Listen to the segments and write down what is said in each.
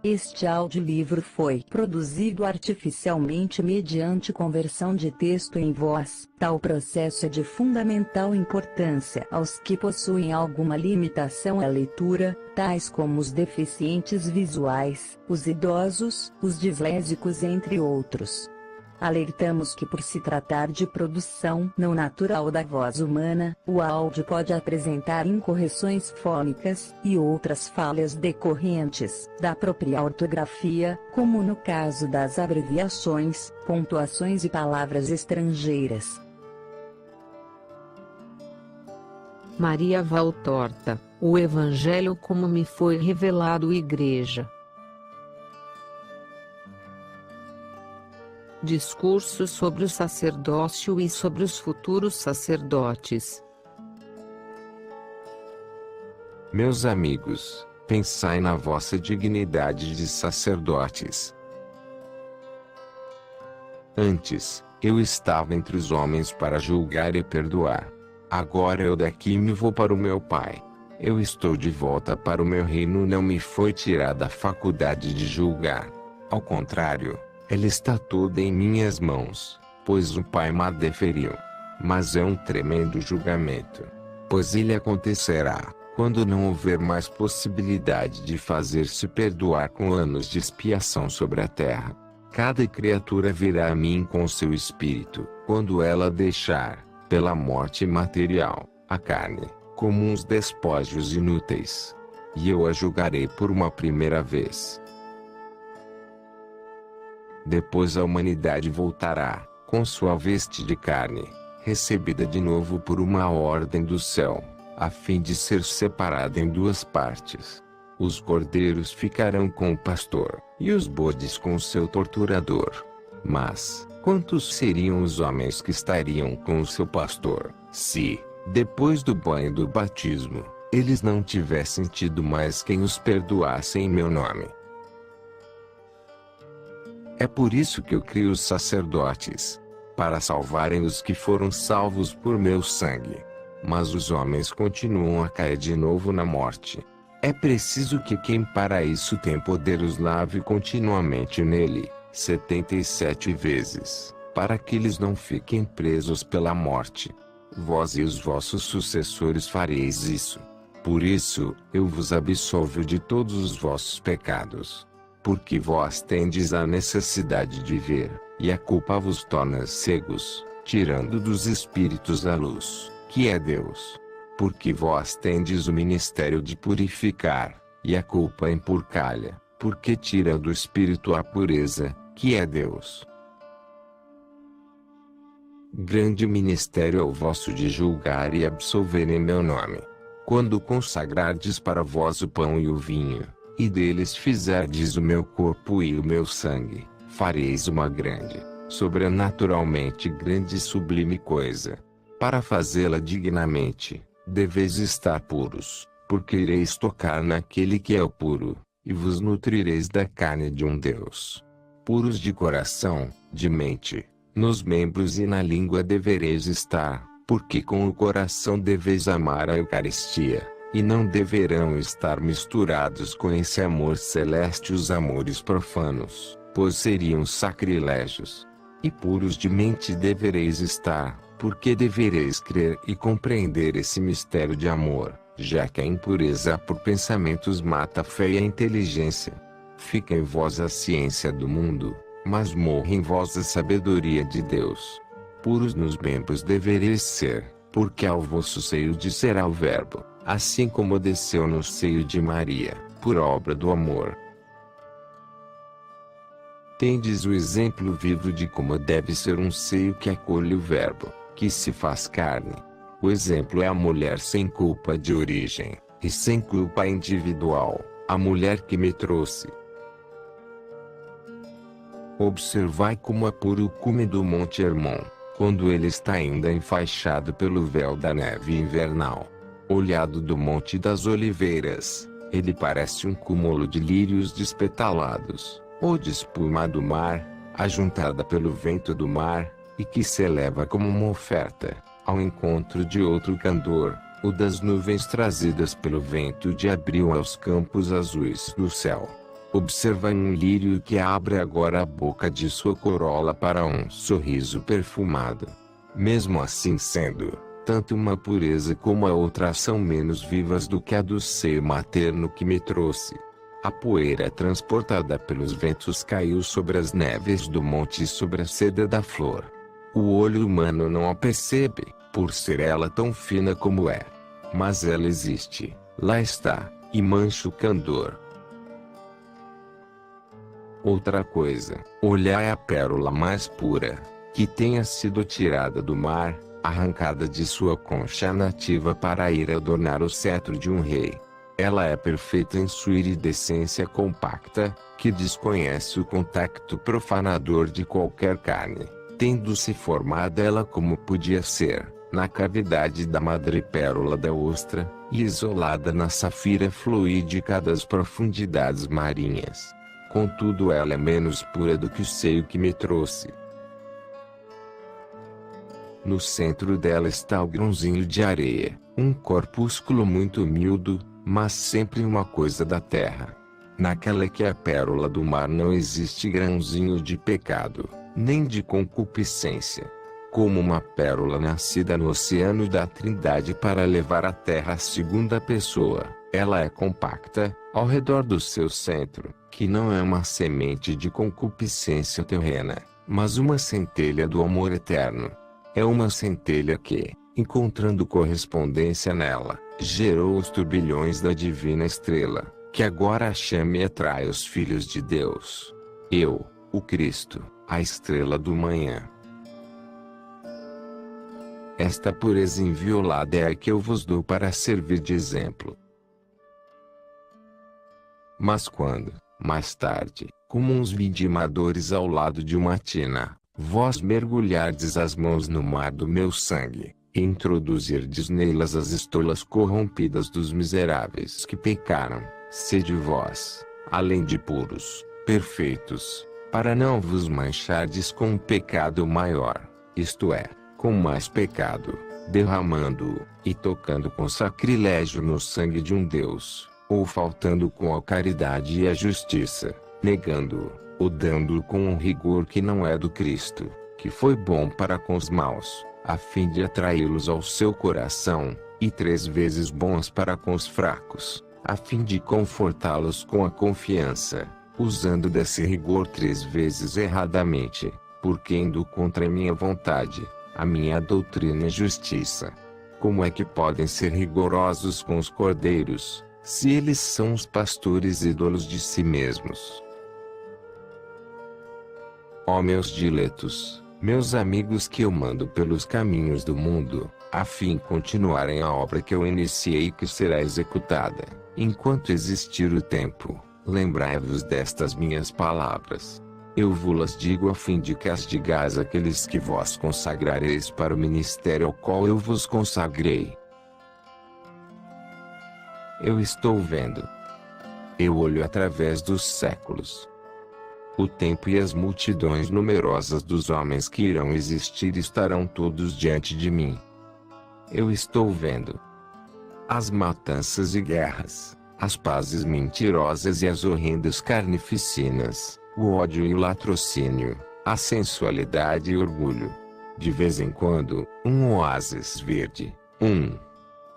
Este audiolivro foi produzido artificialmente mediante conversão de texto em voz. Tal processo é de fundamental importância aos que possuem alguma limitação à leitura, tais como os deficientes visuais, os idosos, os dislésicos, entre outros. Alertamos que, por se tratar de produção não natural da voz humana, o áudio pode apresentar incorreções fônicas e outras falhas decorrentes da própria ortografia, como no caso das abreviações, pontuações e palavras estrangeiras. Maria Valtorta, o Evangelho como me foi revelado. Igreja. Discurso sobre o sacerdócio e sobre os futuros sacerdotes. Meus amigos, pensai na vossa dignidade de sacerdotes. Antes, eu estava entre os homens para julgar e perdoar. Agora eu daqui me vou para o meu Pai. Eu estou de volta para o meu reino. Não me foi tirada a faculdade de julgar. Ao contrário, ela está toda em minhas mãos, pois o Pai me deferiu. Mas é um tremendo julgamento, pois ele acontecerá quando não houver mais possibilidade de fazer-se perdoar com anos de expiação sobre a terra. Cada criatura virá a mim com seu espírito, quando ela deixar, pela morte material, a carne, como uns despojos inúteis. E eu a julgarei por uma primeira vez. Depois a humanidade voltará, com sua veste de carne, recebida de novo por uma ordem do céu, a fim de ser separada em duas partes. Os cordeiros ficarão com o pastor, e os bodes com seu torturador. Mas, quantos seriam os homens que estariam com o seu pastor, se, depois do banho do batismo, eles não tivessem tido mais quem os perdoasse em meu nome? É por isso que eu crio os sacerdotes, para salvarem os que foram salvos por meu sangue. Mas os homens continuam a cair de novo na morte. É preciso que quem para isso tem poder os lave continuamente nele, 77 vezes, para que eles não fiquem presos pela morte. Vós e os vossos sucessores fareis isso. Por isso, eu vos absolvo de todos os vossos pecados. Porque vós tendes a necessidade de ver, e a culpa vos torna cegos, tirando dos espíritos a luz, que é Deus. Porque vós tendes o ministério de purificar, e a culpa empurcalha, porque tira do espírito a pureza, que é Deus. Grande ministério é o vosso de julgar e absolver em meu nome. Quando consagrardes para vós o pão e o vinho, e deles fizerdes o meu corpo e o meu sangue, fareis uma grande, sobrenaturalmente grande e sublime coisa. Para fazê-la dignamente, deveis estar puros, porque ireis tocar naquele que é o puro, e vos nutrireis da carne de um Deus. Puros de coração, de mente, nos membros e na língua devereis estar, porque com o coração deveis amar a Eucaristia. E não deverão estar misturados com esse amor celeste os amores profanos, pois seriam sacrilégios. E puros de mente devereis estar, porque devereis crer e compreender esse mistério de amor, já que a impureza por pensamentos mata a fé e a inteligência. Fica em vós a ciência do mundo, mas morre em vós a sabedoria de Deus. Puros nos membros devereis ser, porque ao vosso seio descerá o Verbo, assim como desceu no seio de Maria, por obra do amor. Tendes o exemplo vivo de como deve ser um seio que acolhe o Verbo, que se faz carne. O exemplo é a mulher sem culpa de origem, e sem culpa individual, a mulher que me trouxe. Observai como é puro o cume do Monte Hermon, quando ele está ainda enfaixado pelo véu da neve invernal. Olhado do Monte das Oliveiras, ele parece um cúmulo de lírios despetalados, ou de espuma do mar, ajuntada pelo vento do mar, e que se eleva como uma oferta, ao encontro de outro candor, o das nuvens trazidas pelo vento de abril aos campos azuis do céu. Observa um lírio que abre agora a boca de sua corola para um sorriso perfumado. Mesmo assim sendo, tanto uma pureza como a outra são menos vivas do que a do seio materno que me trouxe. A poeira transportada pelos ventos caiu sobre as neves do monte e sobre a seda da flor. O olho humano não a percebe, por ser ela tão fina como é. Mas ela existe, lá está, e mancha o candor. Outra coisa, olhai a pérola mais pura, que tenha sido tirada do mar, arrancada de sua concha nativa para ir adornar o cetro de um rei. Ela é perfeita em sua iridescência compacta, que desconhece o contacto profanador de qualquer carne, tendo-se formada ela como podia ser, na cavidade da madrepérola da ostra, e isolada na safira fluídica das profundidades marinhas. Contudo ela é menos pura do que o seio que me trouxe. No centro dela está o grãozinho de areia, um corpúsculo muito humilde, mas sempre uma coisa da terra. Naquela que é a pérola do mar não existe grãozinho de pecado, nem de concupiscência. Como uma pérola nascida no oceano da Trindade para levar a terra à segunda pessoa, ela é compacta, ao redor do seu centro, que não é uma semente de concupiscência terrena, mas uma centelha do amor eterno. É uma centelha que, encontrando correspondência nela, gerou os turbilhões da divina estrela, que agora chama e atrai os filhos de Deus. Eu, o Cristo, a estrela do manhã. Esta pureza inviolada é a que eu vos dou para servir de exemplo. Mas quando, mais tarde, como uns vidimadores ao lado de uma tina, vós mergulhardes as mãos no mar do meu sangue, e introduzirdes nelas as estolas corrompidas dos miseráveis que pecaram, sede vós, além de puros, perfeitos, para não vos manchardes com um pecado maior, isto é, com mais pecado, derramando-o, e tocando com sacrilégio no sangue de um Deus, ou faltando com a caridade e a justiça, negando-o, ou dando-o com um rigor que não é do Cristo, que foi bom para com os maus, a fim de atraí-los ao seu coração, e 3 vezes bons para com os fracos, a fim de confortá-los com a confiança, usando desse rigor 3 vezes erradamente, porque indo contra a minha vontade, a minha doutrina e justiça. Como é que podem ser rigorosos com os cordeiros, se eles são os pastores ídolos de si mesmos? Ó meus diletos, meus amigos que eu mando pelos caminhos do mundo, a fim de continuarem a obra que eu iniciei e que será executada, enquanto existir o tempo, lembrai-vos destas minhas palavras. Eu vos digo a fim de que as digais àqueles que vós consagrareis para o ministério ao qual eu vos consagrei. Eu estou vendo. Eu olho através dos séculos. O tempo e as multidões numerosas dos homens que irão existir estarão todos diante de mim. Eu estou vendo as matanças e guerras, as pazes mentirosas e as horrendas carnificinas, o ódio e o latrocínio, a sensualidade e o orgulho. De vez em quando, um oásis verde, um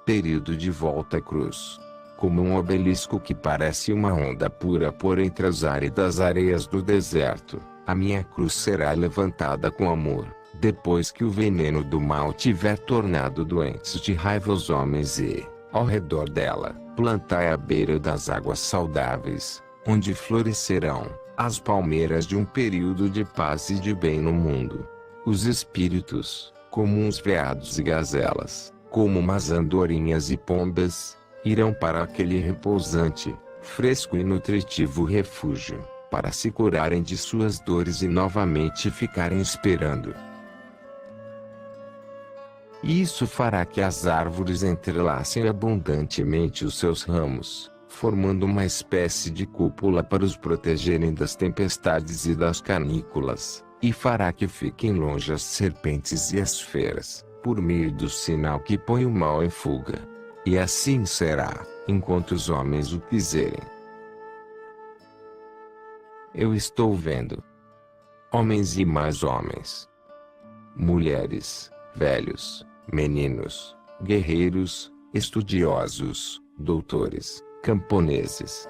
período de volta à cruz. Como um obelisco que parece uma onda pura por entre as áridas areias do deserto, a minha cruz será levantada com amor, depois que o veneno do mal tiver tornado doentes de raiva os homens e, ao redor dela, plantai à beira das águas saudáveis, onde florescerão as palmeiras de um período de paz e de bem no mundo. Os espíritos, como uns veados e gazelas, como umas andorinhas e pombas, irão para aquele repousante, fresco e nutritivo refúgio, para se curarem de suas dores e novamente ficarem esperando. Isso fará que as árvores entrelacem abundantemente os seus ramos, formando uma espécie de cúpula para os protegerem das tempestades e das canículas, e fará que fiquem longe as serpentes e as feras, por meio do sinal que põe o mal em fuga. E assim será, enquanto os homens o quiserem. eu estou vendo homens e mais homens, mulheres, velhos, meninos, guerreiros, estudiosos, doutores, camponeses.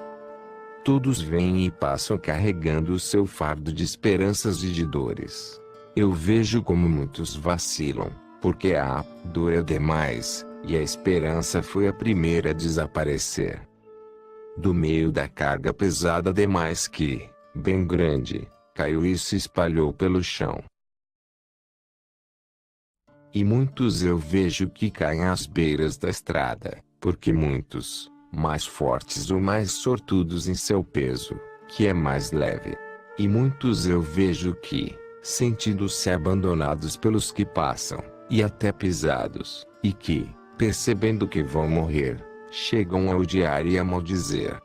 Todos vêm e passam carregando o seu fardo de esperanças e de dores. Eu vejo como muitos vacilam, porque a dor é demais, e a esperança foi a primeira a desaparecer. Do meio da carga pesada demais que, bem grande, caiu e se espalhou pelo chão. E muitos eu vejo que caem às beiras da estrada, porque muitos, mais fortes ou mais sortudos em seu peso, que é mais leve. E muitos eu vejo que, sentindo-se abandonados pelos que passam, e até pisados, e que, percebendo que vão morrer, chegam a odiar e a maldizer.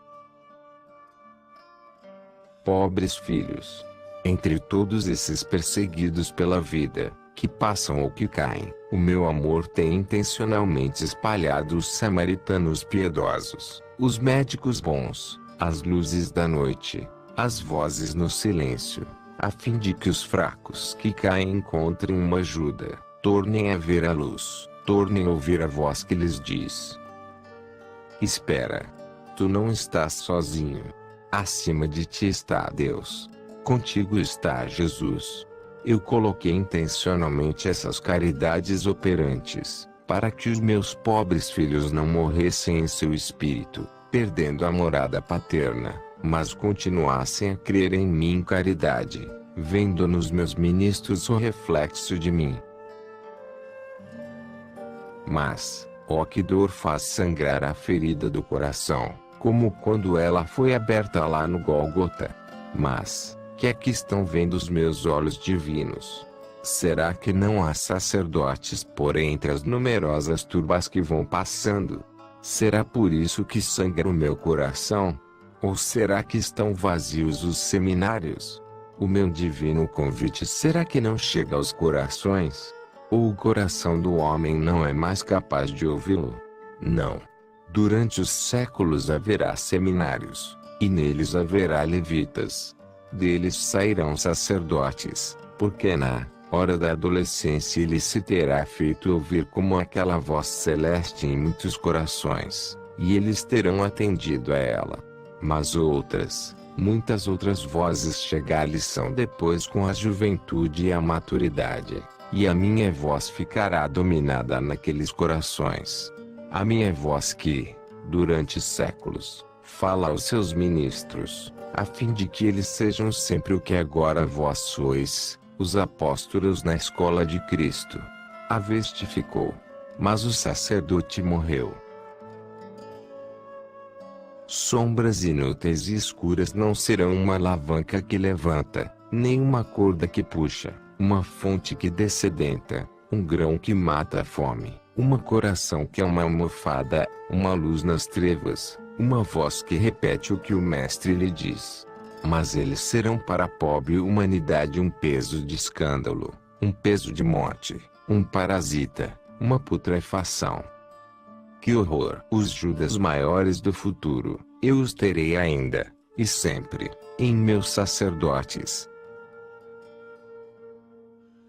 Pobres filhos! Entre todos esses perseguidos pela vida, que passam ou que caem, o meu amor tem intencionalmente espalhado os samaritanos piedosos, os médicos bons, as luzes da noite, as vozes no silêncio, a fim de que os fracos que caem encontrem uma ajuda, tornem a ver a luz, tornem a ouvir a voz que lhes diz: espera! Tu não estás sozinho. Acima de ti está Deus. Contigo está Jesus. Eu coloquei intencionalmente essas caridades operantes, para que os meus pobres filhos não morressem em seu espírito, perdendo a morada paterna, mas continuassem a crer em mim em caridade, vendo nos meus ministros o reflexo de mim. Mas, ó que dor faz sangrar a ferida do coração, como quando ela foi aberta lá no Gólgota. Mas, que é que estão vendo os meus olhos divinos? Será que não há sacerdotes por entre as numerosas turbas que vão passando? Será por isso que sangra o meu coração? Ou será que estão vazios os seminários? O meu divino convite será que não chega aos corações? Ou o coração do homem não é mais capaz de ouvi-lo? Não. Durante os séculos haverá seminários, e neles haverá levitas. Deles sairão sacerdotes, porque na hora da adolescência ele se terá feito ouvir como aquela voz celeste em muitos corações, e eles terão atendido a ela. Mas outras, muitas outras vozes chegar-lhes são depois com a juventude e a maturidade, e a minha voz ficará dominada naqueles corações. A minha voz que, durante séculos, fala aos seus ministros, a fim de que eles sejam sempre o que agora vós sois, os apóstolos na escola de Cristo. A veste ficou, mas o sacerdote morreu. Sombras inúteis e escuras não serão uma alavanca que levanta, nem uma corda que puxa, uma fonte que descedenta, um grão que mata a fome, uma coração que é uma almofada, uma luz nas trevas, uma voz que repete o que o mestre lhe diz. Mas eles serão para a pobre humanidade um peso de escândalo, um peso de morte, um parasita, uma putrefação. Que horror! Os Judas maiores do futuro, eu os terei ainda, e sempre, em meus sacerdotes.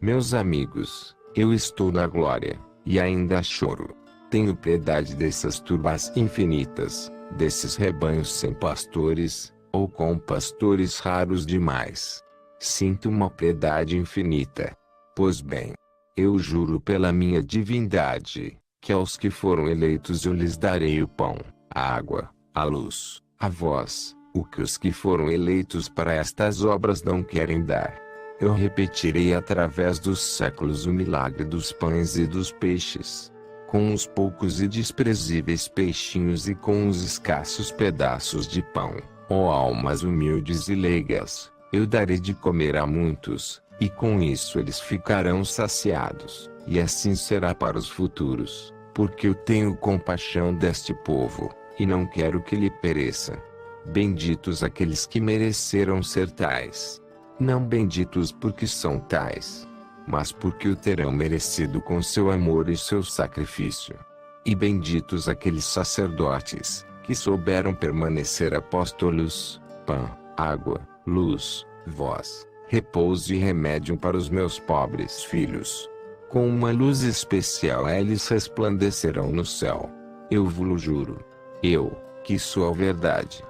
Meus amigos, eu estou na glória, e ainda choro. Tenho piedade dessas turbas infinitas, desses rebanhos sem pastores, ou com pastores raros demais. Sinto uma piedade infinita. Pois bem, eu juro pela minha divindade, que aos que foram eleitos eu lhes darei o pão, a água, a luz, a voz, o que os que foram eleitos para estas obras não querem dar. Eu repetirei através dos séculos o milagre dos pães e dos peixes. Com os poucos e desprezíveis peixinhos e com os escassos pedaços de pão, ó almas humildes e leigas, eu darei de comer a muitos, e com isso eles ficarão saciados, e assim será para os futuros, porque eu tenho compaixão deste povo, e não quero que lhe pereça. Benditos aqueles que mereceram ser tais. Não benditos porque são tais, mas porque o terão merecido com seu amor e seu sacrifício. E benditos aqueles sacerdotes, que souberam permanecer apóstolos, pão, água, luz, voz, repouso e remédio para os meus pobres filhos. Com uma luz especial eles resplandecerão no céu. Eu vos juro. Eu, que sou a verdade.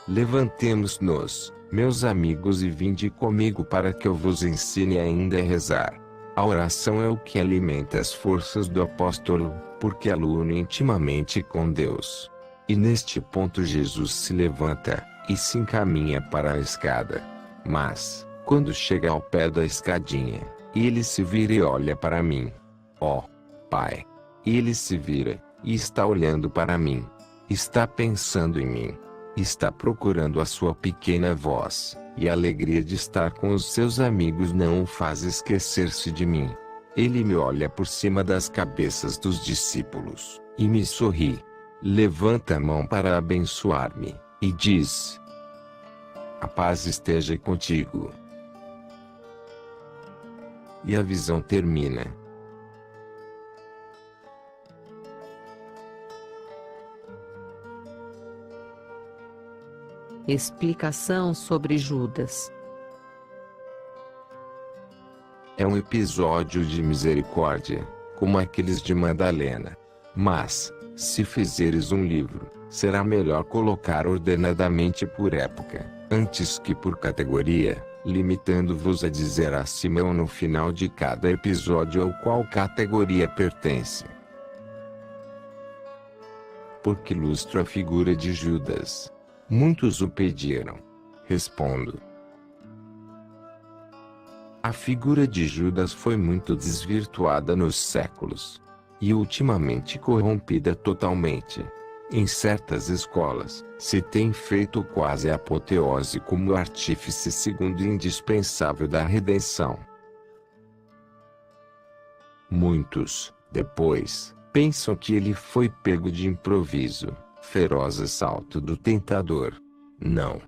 Levantemo-nos, meus amigos, e vinde comigo para que eu vos ensine ainda a rezar. A oração é o que alimenta as forças do apóstolo, porque ela o une intimamente com Deus. E neste ponto Jesus se levanta e se encaminha para a escada. Mas, quando chega ao pé da escadinha, ele se vira e olha para mim. Ó, Pai! Ele se vira e está olhando para mim. Está pensando em mim. Está procurando a sua pequena voz, e a alegria de estar com os seus amigos não o faz esquecer-se de mim. Ele me olha por cima das cabeças dos discípulos, e me sorri. Levanta a mão para abençoar-me, e diz: a paz esteja contigo. E a visão termina. Explicação sobre Judas. É um episódio de misericórdia, como aqueles de Madalena. Mas, se fizeres um livro, será melhor colocar ordenadamente por época, antes que por categoria, limitando-vos a dizer acima ou no final de cada episódio ao qual categoria pertence. Porque ilustro a figura de Judas. Muitos o pediram. Respondo. A figura de Judas foi muito desvirtuada nos séculos. E ultimamente corrompida totalmente. Em certas escolas, se tem feito quase a apoteose como artífice segundo indispensável da redenção. Muitos, depois, pensam que ele foi pego de improviso. Feroz assalto do tentador. Não.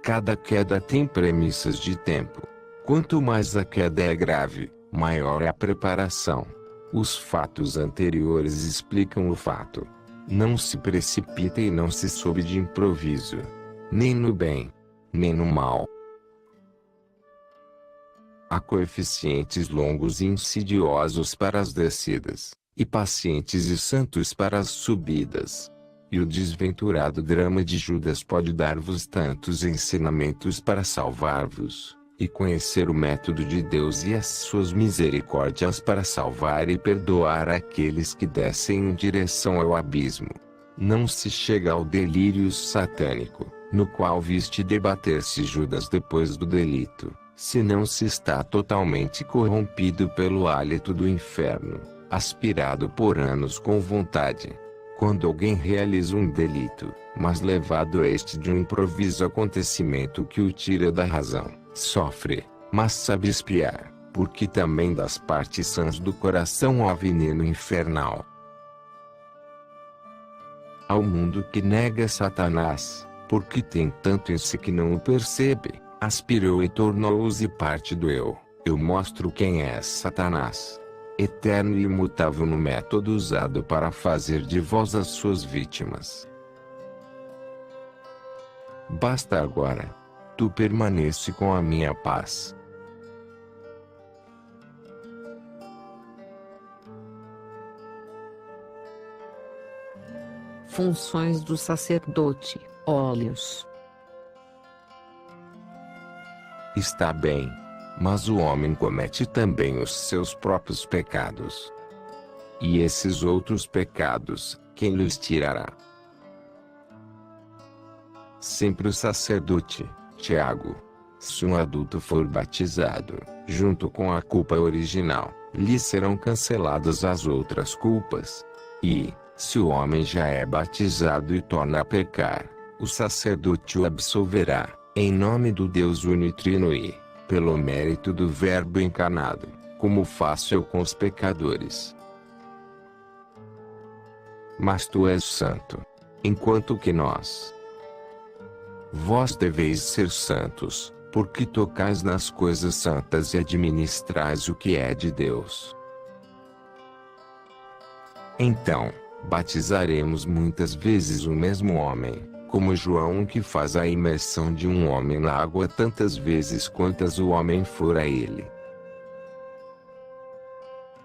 Cada queda tem premissas de tempo. Quanto mais a queda é grave, maior é a preparação. Os fatos anteriores explicam o fato. Não se precipita e não se sobe de improviso. Nem no bem, nem no mal. Há coeficientes longos e insidiosos para as descidas, e pacientes e santos para as subidas. E o desventurado drama de Judas pode dar-vos tantos ensinamentos para salvar-vos, e conhecer o método de Deus e as suas misericórdias para salvar e perdoar aqueles que descem em direção ao abismo. Não se chega ao delírio satânico, no qual viste debater-se Judas depois do delito, se não se está totalmente corrompido pelo hálito do inferno, aspirado por anos com vontade. Quando alguém realiza um delito, mas levado a este de um improviso acontecimento que o tira da razão, sofre, mas sabe espiar, porque também das partes sãs do coração há veneno infernal. Ao mundo que nega Satanás, porque tem tanto em si que não o percebe, aspirou e tornou-se parte do eu mostro quem é Satanás. Eterno e imutável no método usado para fazer de vós as suas vítimas. Basta agora. Tu permanece com a minha paz. Funções do sacerdote, óleos. Está bem. Mas o homem comete também os seus próprios pecados. E esses outros pecados, quem lhes tirará? Sempre o sacerdote, Tiago. Se um adulto for batizado, junto com a culpa original, lhe serão canceladas as outras culpas. E, se o homem já é batizado e torna a pecar, o sacerdote o absolverá, em nome do Deus Unitrino e, pelo mérito do Verbo encarnado, como faço eu com os pecadores. Mas tu és santo, enquanto que nós. Vós deveis ser santos, porque tocais nas coisas santas e administrais o que é de Deus. Então, batizaremos muitas vezes o mesmo homem, como João, que faz a imersão de um homem na água tantas vezes quantas o homem for a ele.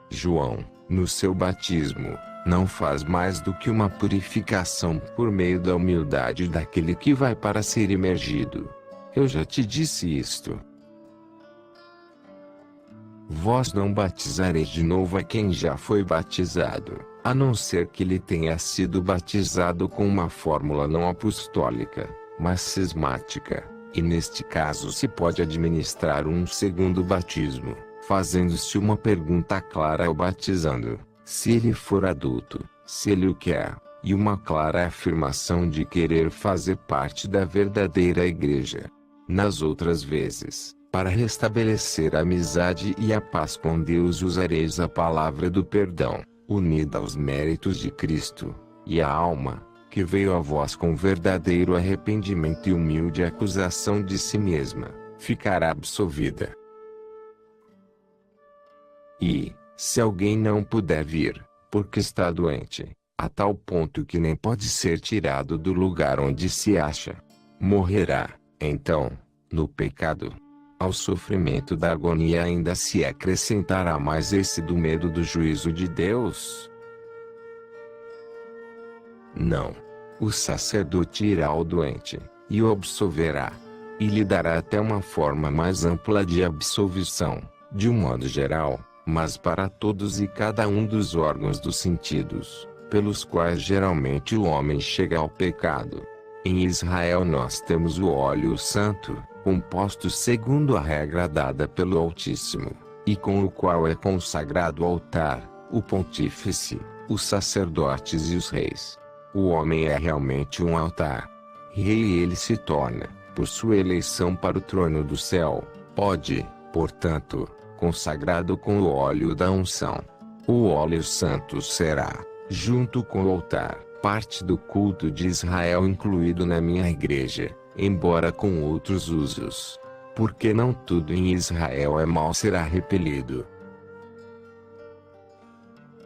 João, no seu batismo, não faz mais do que uma purificação por meio da humildade daquele que vai para ser imergido. Eu já te disse isto. Vós não batizareis de novo a quem já foi batizado, a não ser que ele tenha sido batizado com uma fórmula não apostólica, mas cismática, e neste caso se pode administrar um segundo batismo, fazendo-se uma pergunta clara ao batizando, se ele for adulto, se ele o quer, e uma clara afirmação de querer fazer parte da verdadeira igreja. Nas outras vezes, para restabelecer a amizade e a paz com Deus, usareis a palavra do perdão, unida aos méritos de Cristo, e a alma, que veio a vós com verdadeiro arrependimento e humilde acusação de si mesma, ficará absolvida. E, se alguém não puder vir, porque está doente, a tal ponto que nem pode ser tirado do lugar onde se acha, morrerá, então, no pecado. Ao sofrimento da agonia ainda se acrescentará mais esse do medo do juízo de Deus? Não. O sacerdote irá ao doente, e o absolverá. E lhe dará até uma forma mais ampla de absolvição, de um modo geral, mas para todos e cada um dos órgãos dos sentidos, pelos quais geralmente o homem chega ao pecado. Em Israel nós temos o óleo santo, composto segundo a regra dada pelo Altíssimo, e com o qual é consagrado o altar, o pontífice, os sacerdotes e os reis. O homem é realmente um altar. Rei ele se torna, por sua eleição para o trono do céu, pode, portanto, consagrado com o óleo da unção. O óleo santo será, junto com o altar, parte do culto de Israel incluído na minha igreja, embora com outros usos. Porque não tudo em Israel é mal será repelido.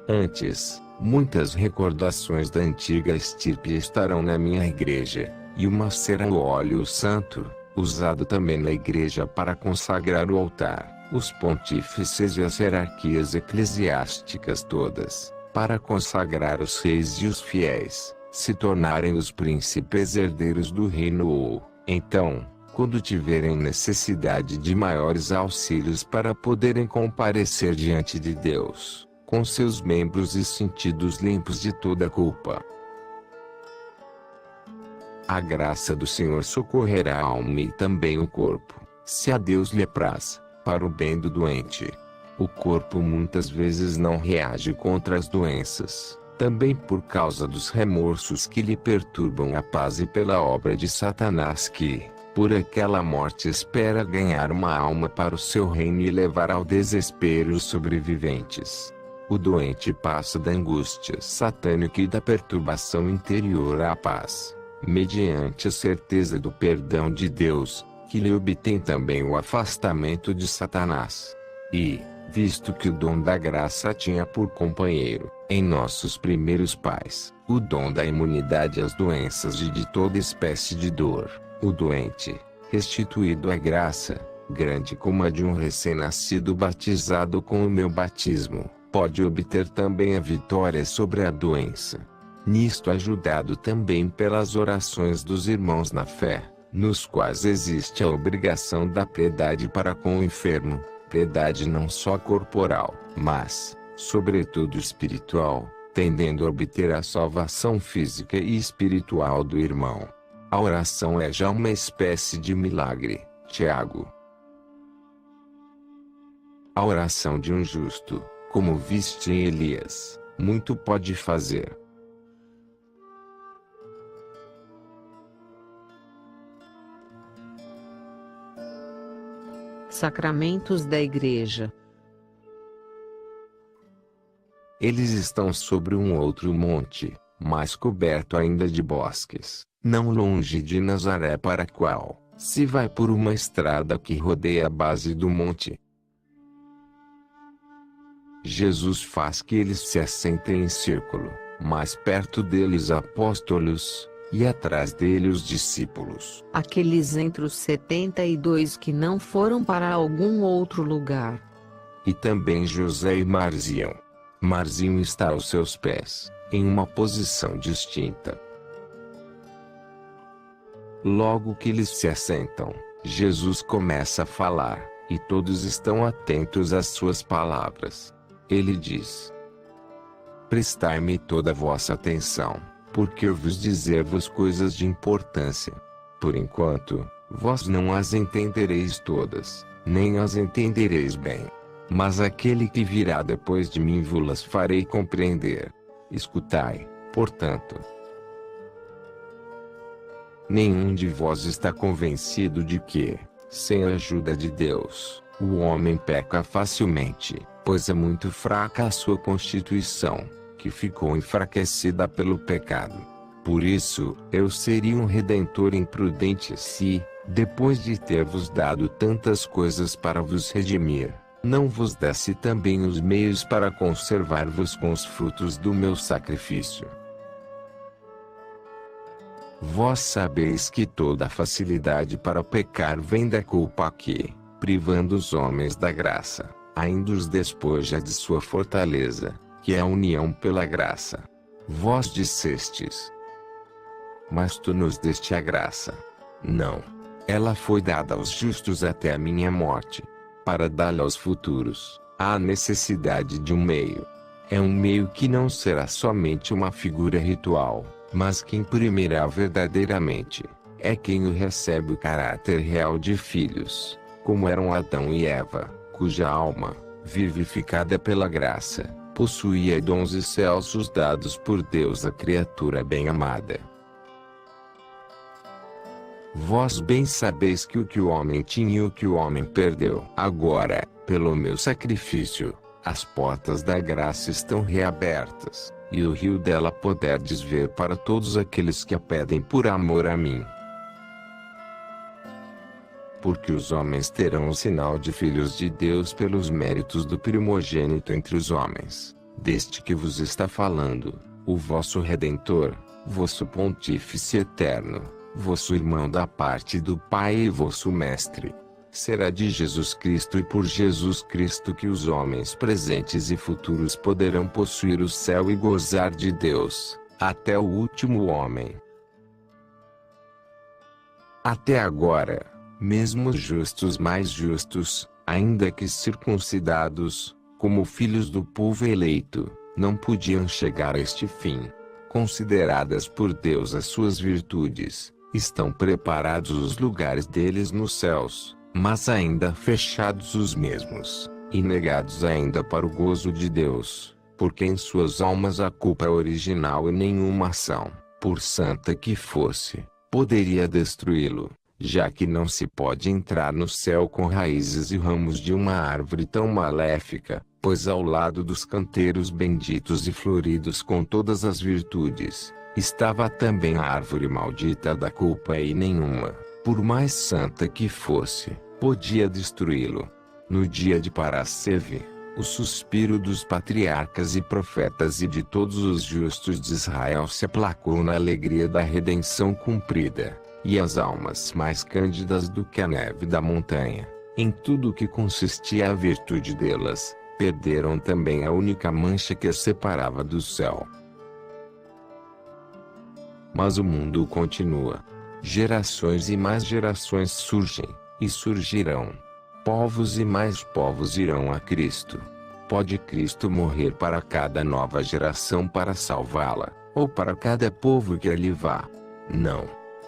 Antes, muitas recordações da antiga estirpe estarão na minha igreja, e uma será o óleo santo, usado também na igreja para consagrar o altar, os pontífices e as hierarquias eclesiásticas todas, para consagrar os reis e os fiéis, se tornarem os príncipes herdeiros do reino ou, então, quando tiverem necessidade de maiores auxílios para poderem comparecer diante de Deus, com seus membros e sentidos limpos de toda culpa. A graça do Senhor socorrerá a alma e também o corpo, se a Deus lhe apraz, para o bem do doente. O corpo muitas vezes não reage contra as doenças, também por causa dos remorsos que lhe perturbam a paz e pela obra de Satanás que, por aquela morte, espera ganhar uma alma para o seu reino e levar ao desespero os sobreviventes. O doente passa da angústia satânica e da perturbação interior à paz, mediante a certeza do perdão de Deus, que lhe obtém também o afastamento de Satanás. E, visto que o dom da graça tinha por companheiro, em nossos primeiros pais, o dom da imunidade às doenças e de toda espécie de dor, o doente, restituído à graça, grande como a de um recém-nascido batizado com o meu batismo, pode obter também a vitória sobre a doença. Nisto ajudado também pelas orações dos irmãos na fé, nos quais existe a obrigação da piedade para com o enfermo, piedade não só corporal, mas, sobretudo espiritual, tendendo a obter a salvação física e espiritual do irmão. A oração é já uma espécie de milagre, Tiago. A oração de um justo, como viste em Elias, muito pode fazer. Sacramentos da Igreja. Eles estão sobre um outro monte, mais coberto ainda de bosques, não longe de Nazaré, para a qual se vai por uma estrada que rodeia a base do monte. Jesus faz que eles se assentem em círculo, mais perto deles apóstolos, e atrás dele os discípulos. Aqueles entre os 72 que não foram para algum outro lugar. E também José e Marzião. Marzião está aos seus pés, em uma posição distinta. Logo que eles se assentam, Jesus começa a falar, e todos estão atentos às suas palavras. Ele diz: prestai-me toda a vossa atenção, porque eu vos dizer-vos coisas de importância. Por enquanto, vós não as entendereis todas, nem as entendereis bem. Mas aquele que virá depois de mim vos-las farei compreender. Escutai, portanto. Nenhum de vós está convencido de que, sem a ajuda de Deus, o homem peca facilmente, pois é muito fraca a sua constituição, que ficou enfraquecida pelo pecado. Por isso, eu seria um redentor imprudente se, depois de ter-vos dado tantas coisas para vos redimir, não vos desse também os meios para conservar-vos com os frutos do meu sacrifício. Vós sabeis que toda a facilidade para pecar vem da culpa que, privando os homens da graça, ainda os despoja de sua fortaleza, que é a união pela graça. Vós dissestes: mas tu nos deste a graça. Não. Ela foi dada aos justos até a minha morte. Para dar-lhe aos futuros, há necessidade de um meio. É um meio que não será somente uma figura ritual, mas que imprimirá verdadeiramente. É quem o recebe o caráter real de filhos, como eram Adão e Eva, cuja alma, vivificada pela graça, possuía dons excelsos dados por Deus à criatura bem-amada. Vós bem sabeis que o homem tinha e o que o homem perdeu. Agora, pelo meu sacrifício, as portas da graça estão reabertas, e o rio dela poderdes ver para todos aqueles que a pedem por amor a mim. Porque os homens terão o sinal de filhos de Deus pelos méritos do primogênito entre os homens, deste que vos está falando, o vosso Redentor, vosso Pontífice eterno, vosso irmão da parte do Pai e vosso Mestre. Será de Jesus Cristo e por Jesus Cristo que os homens presentes e futuros poderão possuir o céu e gozar de Deus, até o último homem. Até agora, mesmo os justos mais justos, ainda que circuncidados, como filhos do povo eleito, não podiam chegar a este fim. Consideradas por Deus as suas virtudes, estão preparados os lugares deles nos céus, mas ainda fechados os mesmos, e negados ainda para o gozo de Deus, porque em suas almas a culpa é original e nenhuma ação, por santa que fosse, poderia destruí-lo, já que não se pode entrar no céu com raízes e ramos de uma árvore tão maléfica, pois ao lado dos canteiros benditos e floridos com todas as virtudes, estava também a árvore maldita da culpa e nenhuma, por mais santa que fosse, podia destruí-lo. No dia de Parasceve, o suspiro dos patriarcas e profetas e de todos os justos de Israel se aplacou na alegria da redenção cumprida, e as almas mais cândidas do que a neve da montanha, em tudo o que consistia a virtude delas, perderam também a única mancha que as separava do céu. Mas o mundo continua. Gerações e mais gerações surgem, e surgirão. Povos e mais povos irão a Cristo. Pode Cristo morrer para cada nova geração para salvá-la, ou para cada povo que ali vá? Não.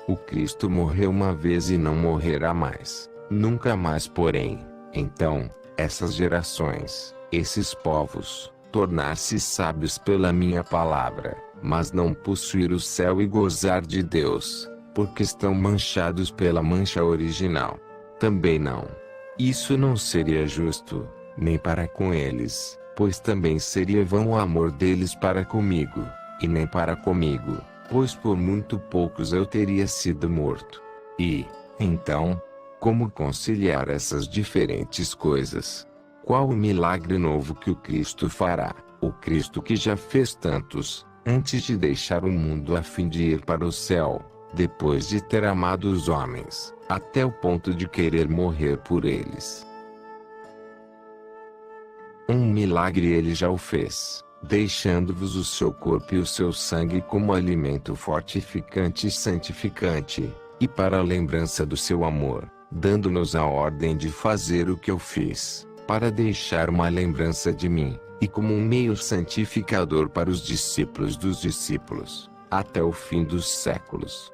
O Cristo morreu uma vez e não morrerá mais, nunca mais porém. Então, essas gerações, esses povos, tornar-se sábios pela minha palavra, mas não possuir o céu e gozar de Deus, porque estão manchados pela mancha original. Também não. Isso não seria justo, nem para com eles, pois também seria vão o amor deles para comigo, e nem para comigo, pois por muito poucos eu teria sido morto. E, então, como conciliar essas diferentes coisas? Qual o milagre novo que o Cristo fará? O Cristo que já fez tantos, antes de deixar o mundo a fim de ir para o céu, depois de ter amado os homens, até o ponto de querer morrer por eles. Um milagre ele já o fez, deixando-vos o seu corpo e o seu sangue como alimento fortificante e santificante, e para a lembrança do seu amor, dando-nos a ordem de fazer o que eu fiz, para deixar uma lembrança de mim, e como um meio santificador para os discípulos dos discípulos, até o fim dos séculos.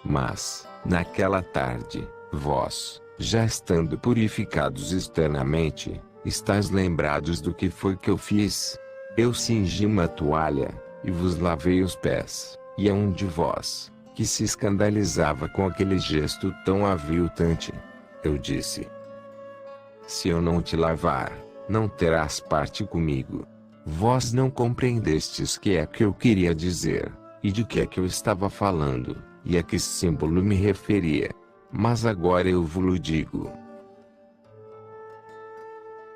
Mas, naquela tarde, vós, já estando purificados externamente, estáis lembrados do que foi que eu fiz? Eu cingi uma toalha, e vos lavei os pés, e a um de vós, que se escandalizava com aquele gesto tão aviltante, eu disse: se eu não te lavar, não terás parte comigo. Vós não compreendestes que é que eu queria dizer, e de que é que eu estava falando, e a que símbolo me referia. Mas agora eu vos digo.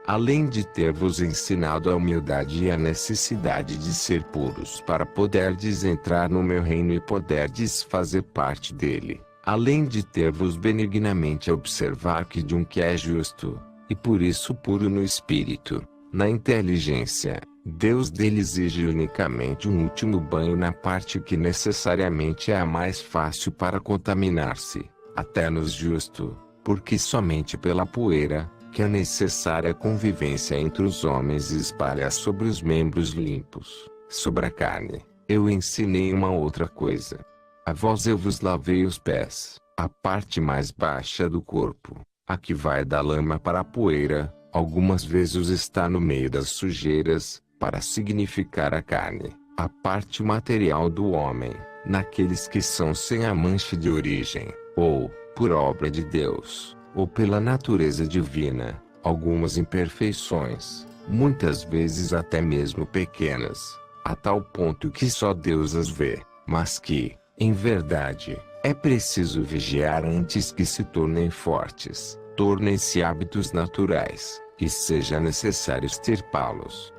Além de ter-vos ensinado a humildade e a necessidade de ser puros para poderdes entrar no meu reino e poderdes fazer parte dele, além de ter-vos benignamente a observar que de um que é justo, e por isso puro no espírito, na inteligência, Deus dele exige unicamente um último banho na parte que necessariamente é a mais fácil para contaminar-se, até nos justo, porque somente pela poeira, que a necessária convivência entre os homens espalha sobre os membros limpos, sobre a carne, eu ensinei uma outra coisa. A vós eu vos lavei os pés, a parte mais baixa do corpo, a que vai da lama para a poeira, algumas vezes está no meio das sujeiras, para significar a carne, a parte material do homem, naqueles que são sem a mancha de origem, ou, por obra de Deus, ou pela natureza divina, algumas imperfeições, muitas vezes até mesmo pequenas, a tal ponto que só Deus as vê, mas que, em verdade, é preciso vigiar antes que se tornem fortes, tornem-se hábitos naturais, e seja necessário extirpá-los.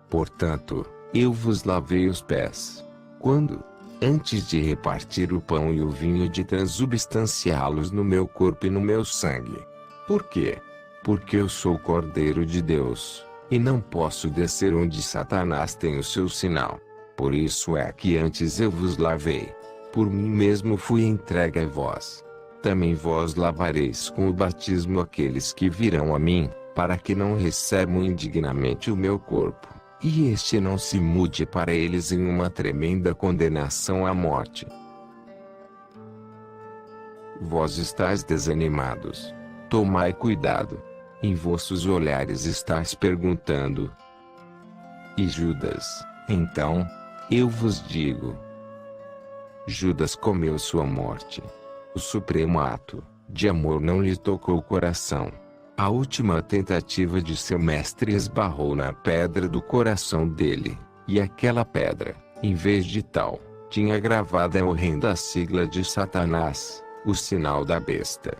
Portanto, eu vos lavei os pés. Quando? Antes de repartir o pão e o vinho, de transubstanciá-los no meu corpo e no meu sangue. Por quê? Porque eu sou o Cordeiro de Deus, e não posso descer onde Satanás tem o seu sinal. Por isso é que antes eu vos lavei. Por mim mesmo fui entregue a vós. Também vós lavareis com o batismo aqueles que virão a mim, para que não recebam indignamente o meu corpo, e este não se mude para eles em uma tremenda condenação à morte. Vós estáis desanimados. Tomai cuidado. Em vossos olhares estáis perguntando: e Judas? Então, eu vos digo: Judas comeu sua morte. O supremo ato de amor não lhe tocou o coração. A última tentativa de seu mestre esbarrou na pedra do coração dele, e aquela pedra, em vez de tal, tinha gravada a horrenda sigla de Satanás, o sinal da besta.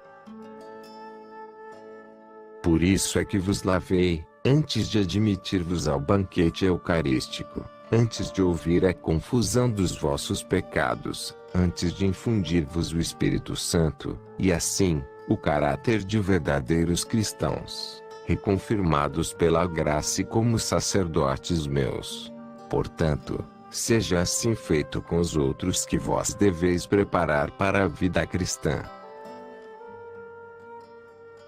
Por isso é que vos lavei, antes de admitir-vos ao banquete eucarístico, antes de ouvir a confusão dos vossos pecados, antes de infundir-vos o Espírito Santo, e assim, o caráter de verdadeiros cristãos, reconfirmados pela graça e como sacerdotes meus. Portanto, seja assim feito com os outros que vós deveis preparar para a vida cristã.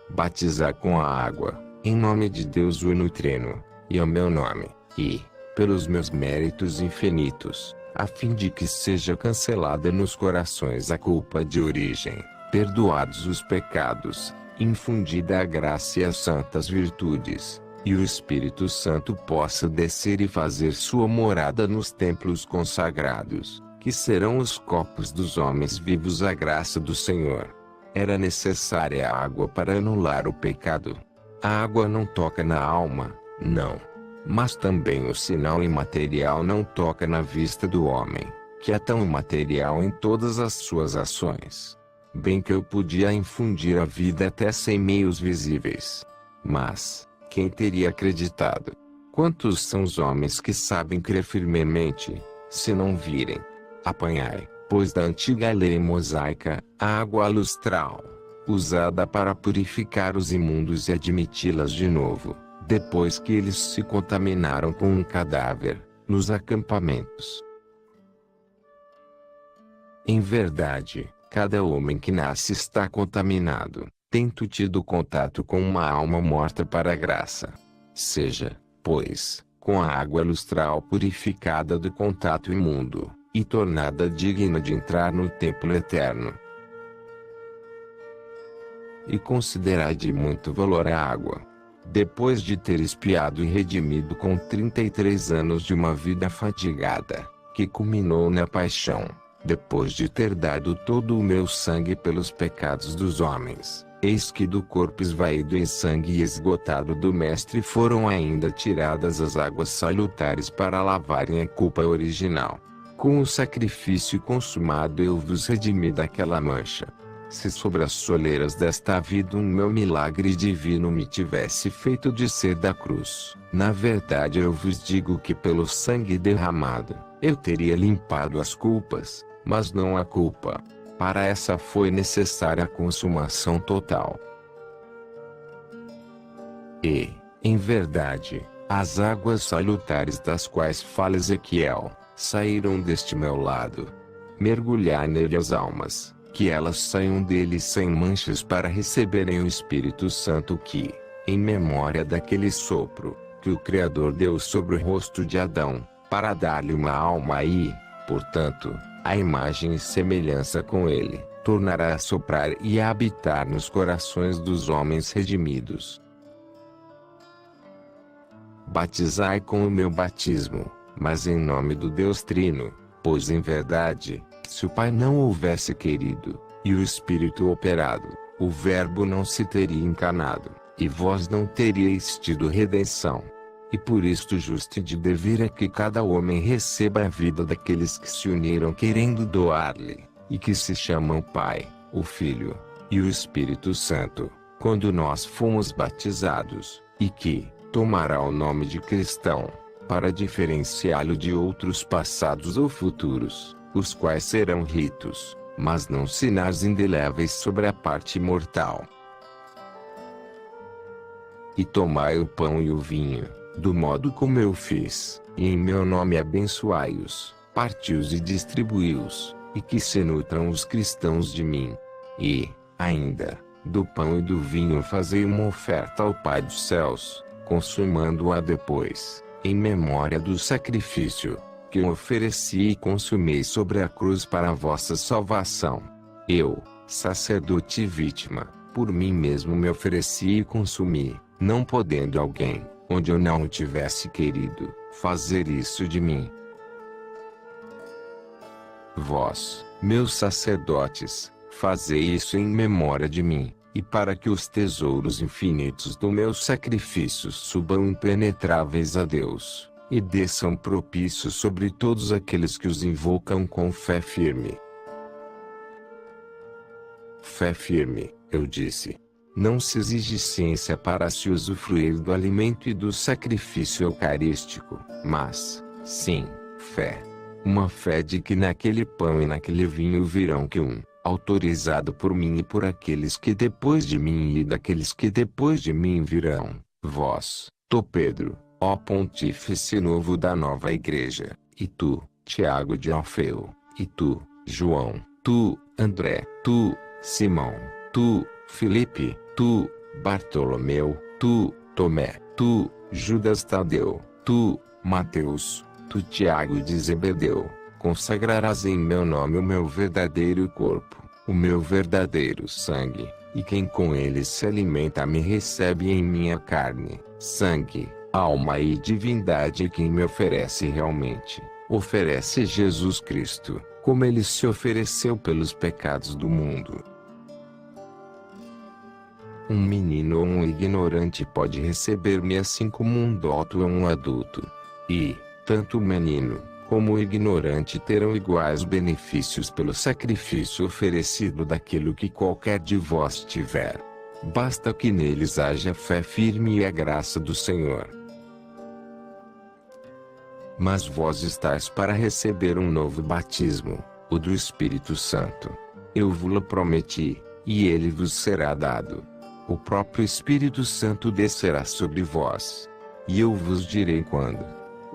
Batizar com a água, em nome de Deus o Nutreno, e ao meu nome, e, pelos meus méritos infinitos, a fim de que seja cancelada nos corações a culpa de origem, perdoados os pecados, infundida a graça e as santas virtudes, e o Espírito Santo possa descer e fazer sua morada nos templos consagrados, que serão os corpos dos homens vivos à graça do Senhor. Era necessária a água para anular o pecado. A água não toca na alma, não. Mas também o sinal imaterial não toca na vista do homem, que é tão imaterial em todas as suas ações. Bem que eu podia infundir a vida até sem meios visíveis. Mas, quem teria acreditado? Quantos são os homens que sabem crer firmemente, se não virem? Apanhai, pois da antiga lei mosaica, a água lustral, usada para purificar os imundos e admiti-las de novo, depois que eles se contaminaram com um cadáver, nos acampamentos. Em verdade, cada homem que nasce está contaminado, tendo tido contato com uma alma morta para a graça. Seja, pois, com a água lustral purificada do contato imundo, e tornada digna de entrar no templo eterno. E considerai de muito valor a água. Depois de ter expiado e redimido com 33 anos de uma vida fatigada, que culminou na paixão, depois de ter dado todo o meu sangue pelos pecados dos homens, eis que do corpo esvaído em sangue e esgotado do Mestre foram ainda tiradas as águas salutares para lavarem a culpa original. Com o sacrifício consumado eu vos redimi daquela mancha. Se sobre as soleiras desta vida meu milagre divino me tivesse feito descer da cruz, na verdade eu vos digo que pelo sangue derramado, eu teria limpado as culpas, mas não a culpa. Para essa foi necessária a consumação total. E, em verdade, as águas salutares das quais fala Ezequiel, saíram deste meu lado. Mergulhai nele as almas, que elas saiam dele sem manchas para receberem o Espírito Santo que, em memória daquele sopro, que o Criador deu sobre o rosto de Adão, para dar-lhe uma alma e, portanto, a imagem e semelhança com ele, tornará a soprar e a habitar nos corações dos homens redimidos. Batizai com o meu batismo, mas em nome do Deus Trino, pois em verdade, se o Pai não houvesse querido, e o Espírito operado, o Verbo não se teria encarnado, e vós não teríeis tido redenção. E por isto justo e de dever é que cada homem receba a vida daqueles que se uniram querendo doar-lhe, e que se chamam Pai, o Filho, e o Espírito Santo, quando nós fomos batizados, e que tomará o nome de cristão, para diferenciá-lo de outros passados ou futuros, os quais serão ritos, mas não sinais indeléveis sobre a parte mortal. E tomai o pão e o vinho, do modo como eu fiz, e em meu nome abençoai-os, parti-os e distribuí-os, e que se nutram os cristãos de mim. E, ainda, do pão e do vinho fazei uma oferta ao Pai dos céus, consumando-a depois, em memória do sacrifício, que eu ofereci e consumei sobre a cruz para a vossa salvação. Eu, sacerdote e vítima, por mim mesmo me ofereci e consumi, não podendo alguém, onde eu não o tivesse querido, fazer isso de mim. Vós, meus sacerdotes, fazei isso em memória de mim, e para que os tesouros infinitos do meu sacrifício subam impenetráveis a Deus, e desçam propícios sobre todos aqueles que os invocam com fé firme. Fé firme, eu disse. Não se exige ciência para se usufruir do alimento e do sacrifício eucarístico, mas, sim, fé. Uma fé de que naquele pão e naquele vinho virão que autorizado por mim e por aqueles que depois de mim e daqueles que depois de mim virão, vós, Pedro, ó Pontífice novo da nova Igreja, e tu, Tiago de Alfeu, e tu, João, tu, André, tu, Simão, tu, Filipe, tu, Bartolomeu, tu, Tomé, tu, Judas Tadeu, tu, Mateus, tu, Tiago de Zebedeu, consagrarás em meu nome o meu verdadeiro corpo, o meu verdadeiro sangue, e quem com ele se alimenta me recebe em minha carne, sangue, alma e divindade, e quem me oferece realmente, oferece Jesus Cristo, como ele se ofereceu pelos pecados do mundo. Um menino ou um ignorante pode receber-me assim como um doto ou um adulto. E, tanto o menino, como o ignorante terão iguais benefícios pelo sacrifício oferecido daquilo que qualquer de vós tiver. basta que neles haja fé firme e a graça do Senhor. Mas vós estáis para receber um novo batismo, o do Espírito Santo. Eu vos-lo prometi, e ele vos será dado. O próprio Espírito Santo descerá sobre vós. E eu vos direi quando.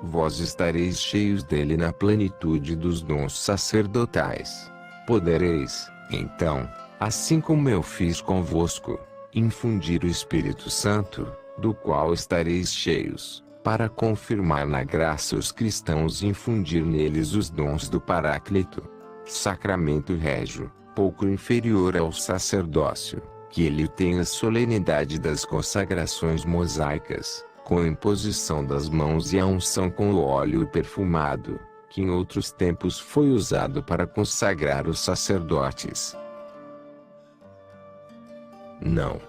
Vós estareis cheios dele na plenitude dos dons sacerdotais. Podereis, então, assim como eu fiz convosco, infundir o Espírito Santo, do qual estareis cheios, para confirmar na graça os cristãos e infundir neles os dons do Paráclito. Sacramento régio, pouco inferior ao sacerdócio, que ele tem a solenidade das consagrações mosaicas, com a imposição das mãos e a unção com o óleo perfumado, que em outros tempos foi usado para consagrar os sacerdotes.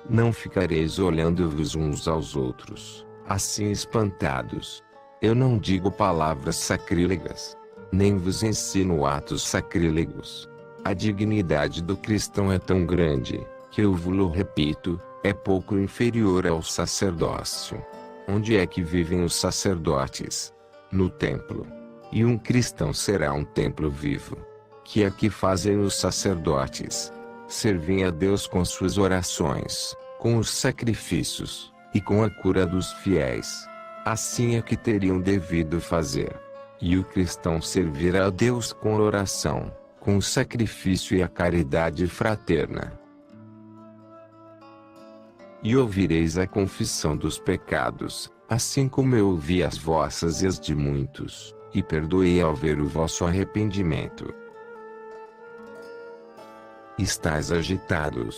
Não ficareis olhando-vos uns aos outros, assim espantados. Eu não digo palavras sacrílegas, nem vos ensino atos sacrílegos. A dignidade do cristão é tão grande, que eu vos repito, é pouco inferior ao sacerdócio. Onde é que vivem os sacerdotes? No templo. E um cristão será um templo vivo. Que é que fazem os sacerdotes? Servem a Deus com suas orações, com os sacrifícios, e com a cura dos fiéis. Assim é que teriam devido fazer. E o cristão servirá a Deus com a oração, com o sacrifício e a caridade fraterna. E ouvireis a confissão dos pecados, assim como eu ouvi as vossas e as de muitos, e perdoei ao ver o vosso arrependimento. Estais agitados.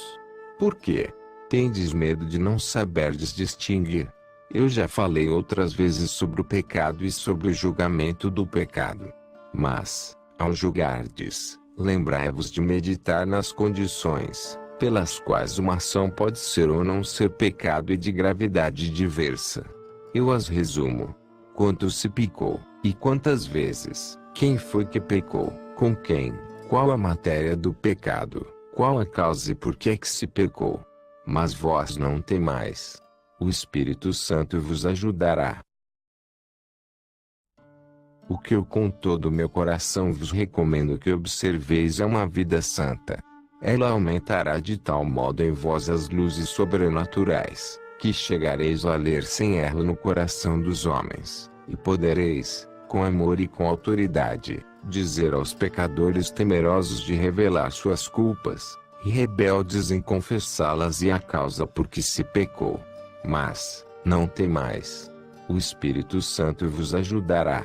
Por quê? Tendes medo de não saberdes distinguir? Eu já falei outras vezes sobre o pecado e sobre o julgamento do pecado. Mas, ao julgardes, lembrai-vos de meditar nas condições, pelas quais uma ação pode ser ou não ser pecado e de gravidade diversa. Eu as resumo. Quanto se pecou, e quantas vezes, quem foi que pecou, com quem, qual a matéria do pecado, qual a causa e por que é que se pecou. Mas vós não temais. O Espírito Santo vos ajudará. O que eu com todo o meu coração vos recomendo que observeis é uma vida santa. Ela aumentará de tal modo em vós as luzes sobrenaturais, que chegareis a ler sem erro no coração dos homens, e podereis, com amor e com autoridade, dizer aos pecadores temerosos de revelar suas culpas, e rebeldes em confessá-las e a causa por que se pecou. Mas, não temais. O Espírito Santo vos ajudará.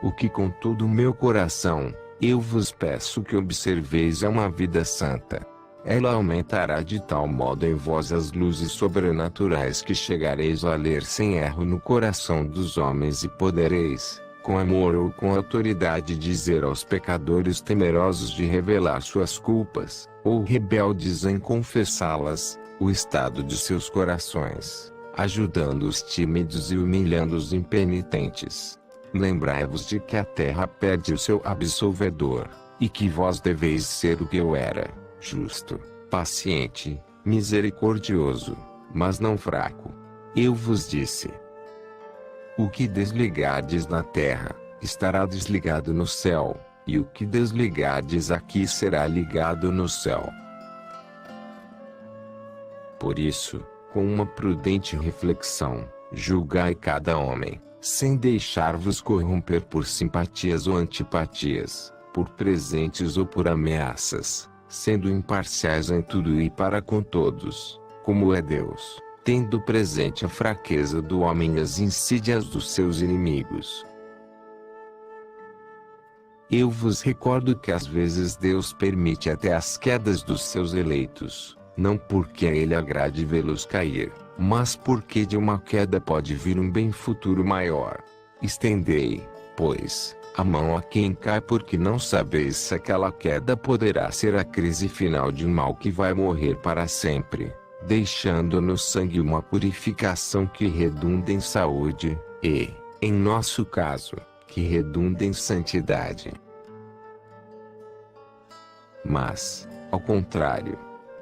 O que com todo o meu coração, eu vos peço que observeis é uma vida santa. Ela aumentará de tal modo em vós as luzes sobrenaturais que chegareis a ler sem erro no coração dos homens e podereis, com amor ou com autoridade, dizer aos pecadores temerosos de revelar suas culpas, ou rebeldes em confessá-las, o estado de seus corações, ajudando os tímidos e humilhando os impenitentes. Lembrai-vos de que a terra pede o seu absolvedor, e que vós deveis ser o que eu era, justo, paciente, misericordioso, mas não fraco. Eu vos disse: o que desligardes na terra, estará desligado no céu, e o que desligardes aqui será ligado no céu. Por isso, com uma prudente reflexão, julgai cada homem, sem deixar-vos corromper por simpatias ou antipatias, por presentes ou por ameaças, sendo imparciais em tudo e para com todos, como é Deus, tendo presente a fraqueza do homem e as insídias dos seus inimigos. Eu vos recordo que às vezes Deus permite até as quedas dos seus eleitos, não porque a ele agrade vê-los cair, mas porque de uma queda pode vir um bem futuro maior. Estendei, pois, a mão a quem cai, porque não sabeis se aquela queda poderá ser a crise final de um mal que vai morrer para sempre, deixando no sangue uma purificação que redunda em saúde, e, em nosso caso, que redunda em santidade. Mas, ao contrário,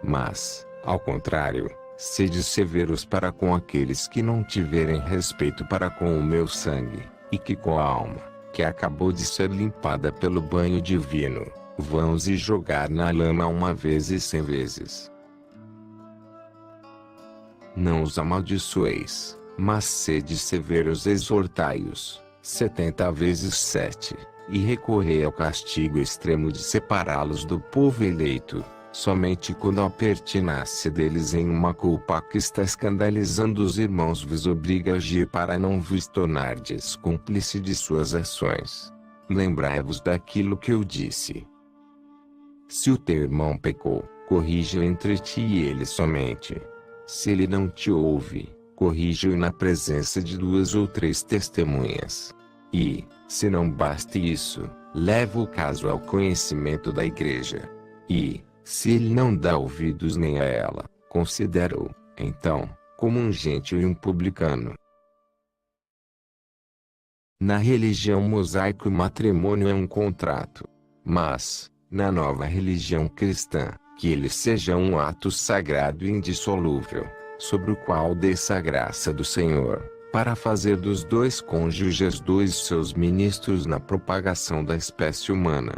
Mas, ao contrário, sede severos para com aqueles que não tiverem respeito para com o meu sangue, e que com a alma, que acabou de ser limpada pelo banho divino, vão se jogar na lama uma vez e 100 vezes. Não os amaldiçoeis, mas sede severos, exortai-os, 70 vezes 7, e recorrei ao castigo extremo de separá-los do povo eleito, somente quando a pertinácia deles em uma culpa que está escandalizando os irmãos vos obriga a agir para não vos tornardes cúmplice de suas ações. Lembrai-vos daquilo que eu disse. Se o teu irmão pecou, corrige-o entre ti e ele somente. Se ele não te ouve, corrige-o na presença de 2 ou 3 testemunhas. E, se não baste isso, leva o caso ao conhecimento da igreja. E, se ele não dá ouvidos nem a ela, considera-o, então, como um gentio e um publicano. Na religião mosaica o matrimônio é um contrato. Mas, na nova religião cristã, que ele seja um ato sagrado e indissolúvel, sobre o qual desça a graça do Senhor, para fazer dos 2 cônjuges 2 seus ministros na propagação da espécie humana.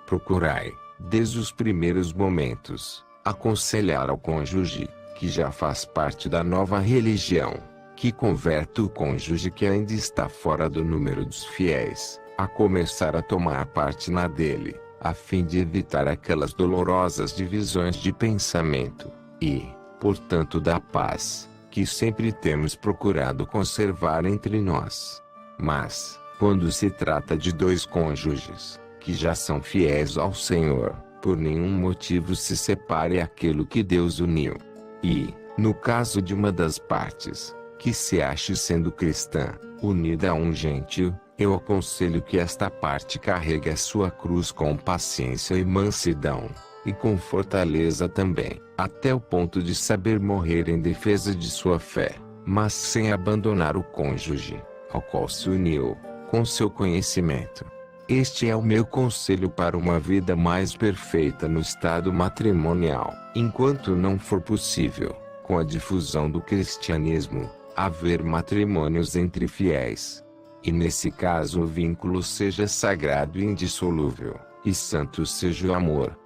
Procurai, desde os primeiros momentos, aconselhar ao cônjuge, que já faz parte da nova religião, que converta o cônjuge que ainda está fora do número dos fiéis, a começar a tomar parte na dele, a fim de evitar aquelas dolorosas divisões de pensamento, e, portanto, da paz, que sempre temos procurado conservar entre nós. Mas, quando se trata de 2 cônjuges, que já são fiéis ao Senhor, por nenhum motivo se separe aquilo que Deus uniu. E, no caso de uma das partes, que se ache sendo cristã, unida a um gentio, eu aconselho que esta parte carregue a sua cruz com paciência e mansidão, e com fortaleza também, até o ponto de saber morrer em defesa de sua fé, mas sem abandonar o cônjuge, ao qual se uniu, com seu conhecimento. Este é o meu conselho para uma vida mais perfeita no estado matrimonial, enquanto não for possível, com a difusão do cristianismo, haver matrimônios entre fiéis. E nesse caso o vínculo seja sagrado e indissolúvel, e santo seja o amor.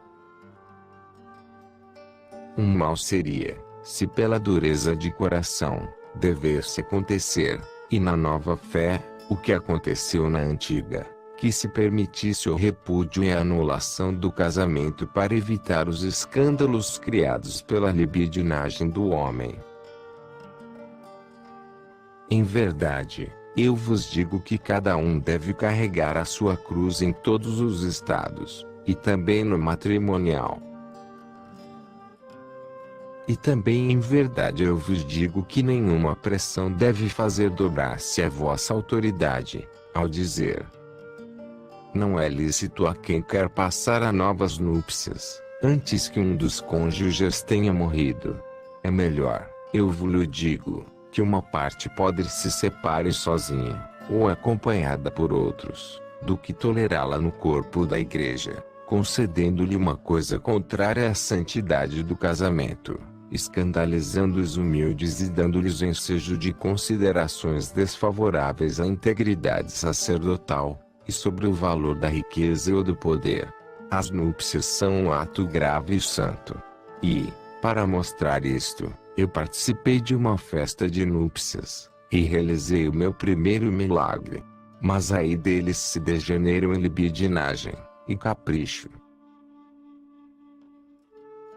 Um mal seria, se pela dureza de coração, devesse acontecer, e na nova fé, o que aconteceu na antiga, que se permitisse o repúdio e a anulação do casamento para evitar os escândalos criados pela libidinagem do homem. Em verdade, eu vos digo que cada um deve carregar a sua cruz em todos os estados, e também no matrimonial. E também em verdade eu vos digo que nenhuma pressão deve fazer dobrar-se a vossa autoridade, ao dizer: não é lícito a quem quer passar a novas núpcias, antes que um dos cônjuges tenha morrido. É melhor, eu vos digo, que uma parte pode se separe sozinha, ou acompanhada por outros, do que tolerá-la no corpo da igreja, concedendo-lhe uma coisa contrária à santidade do casamento, escandalizando os humildes e dando-lhes ensejo de considerações desfavoráveis à integridade sacerdotal, e sobre o valor da riqueza ou do poder. As núpcias são um ato grave e santo. E, para mostrar isto, eu participei de uma festa de núpcias, e realizei o meu primeiro milagre. Mas aí deles se degeneram em libidinagem, e capricho.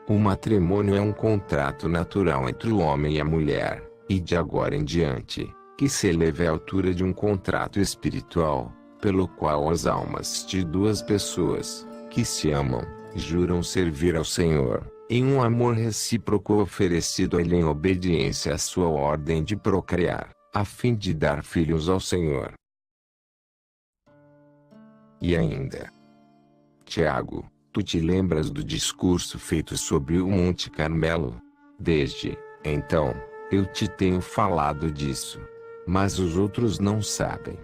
O matrimônio é um contrato natural entre o homem e a mulher, e de agora em diante, que se eleve à altura de um contrato espiritual, pelo qual as almas de 2 pessoas, que se amam, juram servir ao Senhor, em um amor recíproco oferecido a Ele em obediência à sua ordem de procriar, a fim de dar filhos ao Senhor. E ainda, Tiago, tu te lembras do discurso feito sobre o Monte Carmelo? Desde então, eu te tenho falado disso, mas os outros não sabem.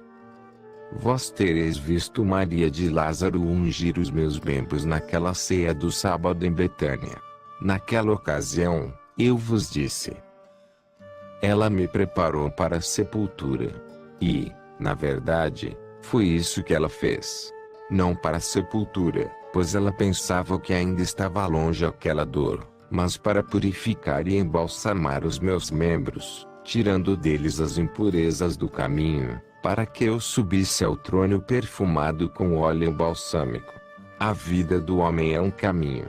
Vós tereis visto Maria de Lázaro ungir os meus membros naquela ceia do sábado em Betânia. Naquela ocasião, eu vos disse: ela me preparou para a sepultura. E, na verdade, foi isso que ela fez. Não para a sepultura, pois ela pensava que ainda estava longe aquela dor, mas para purificar e embalsamar os meus membros, tirando deles as impurezas do caminho, para que eu subisse ao trono perfumado com óleo balsâmico. A vida do homem é um caminho.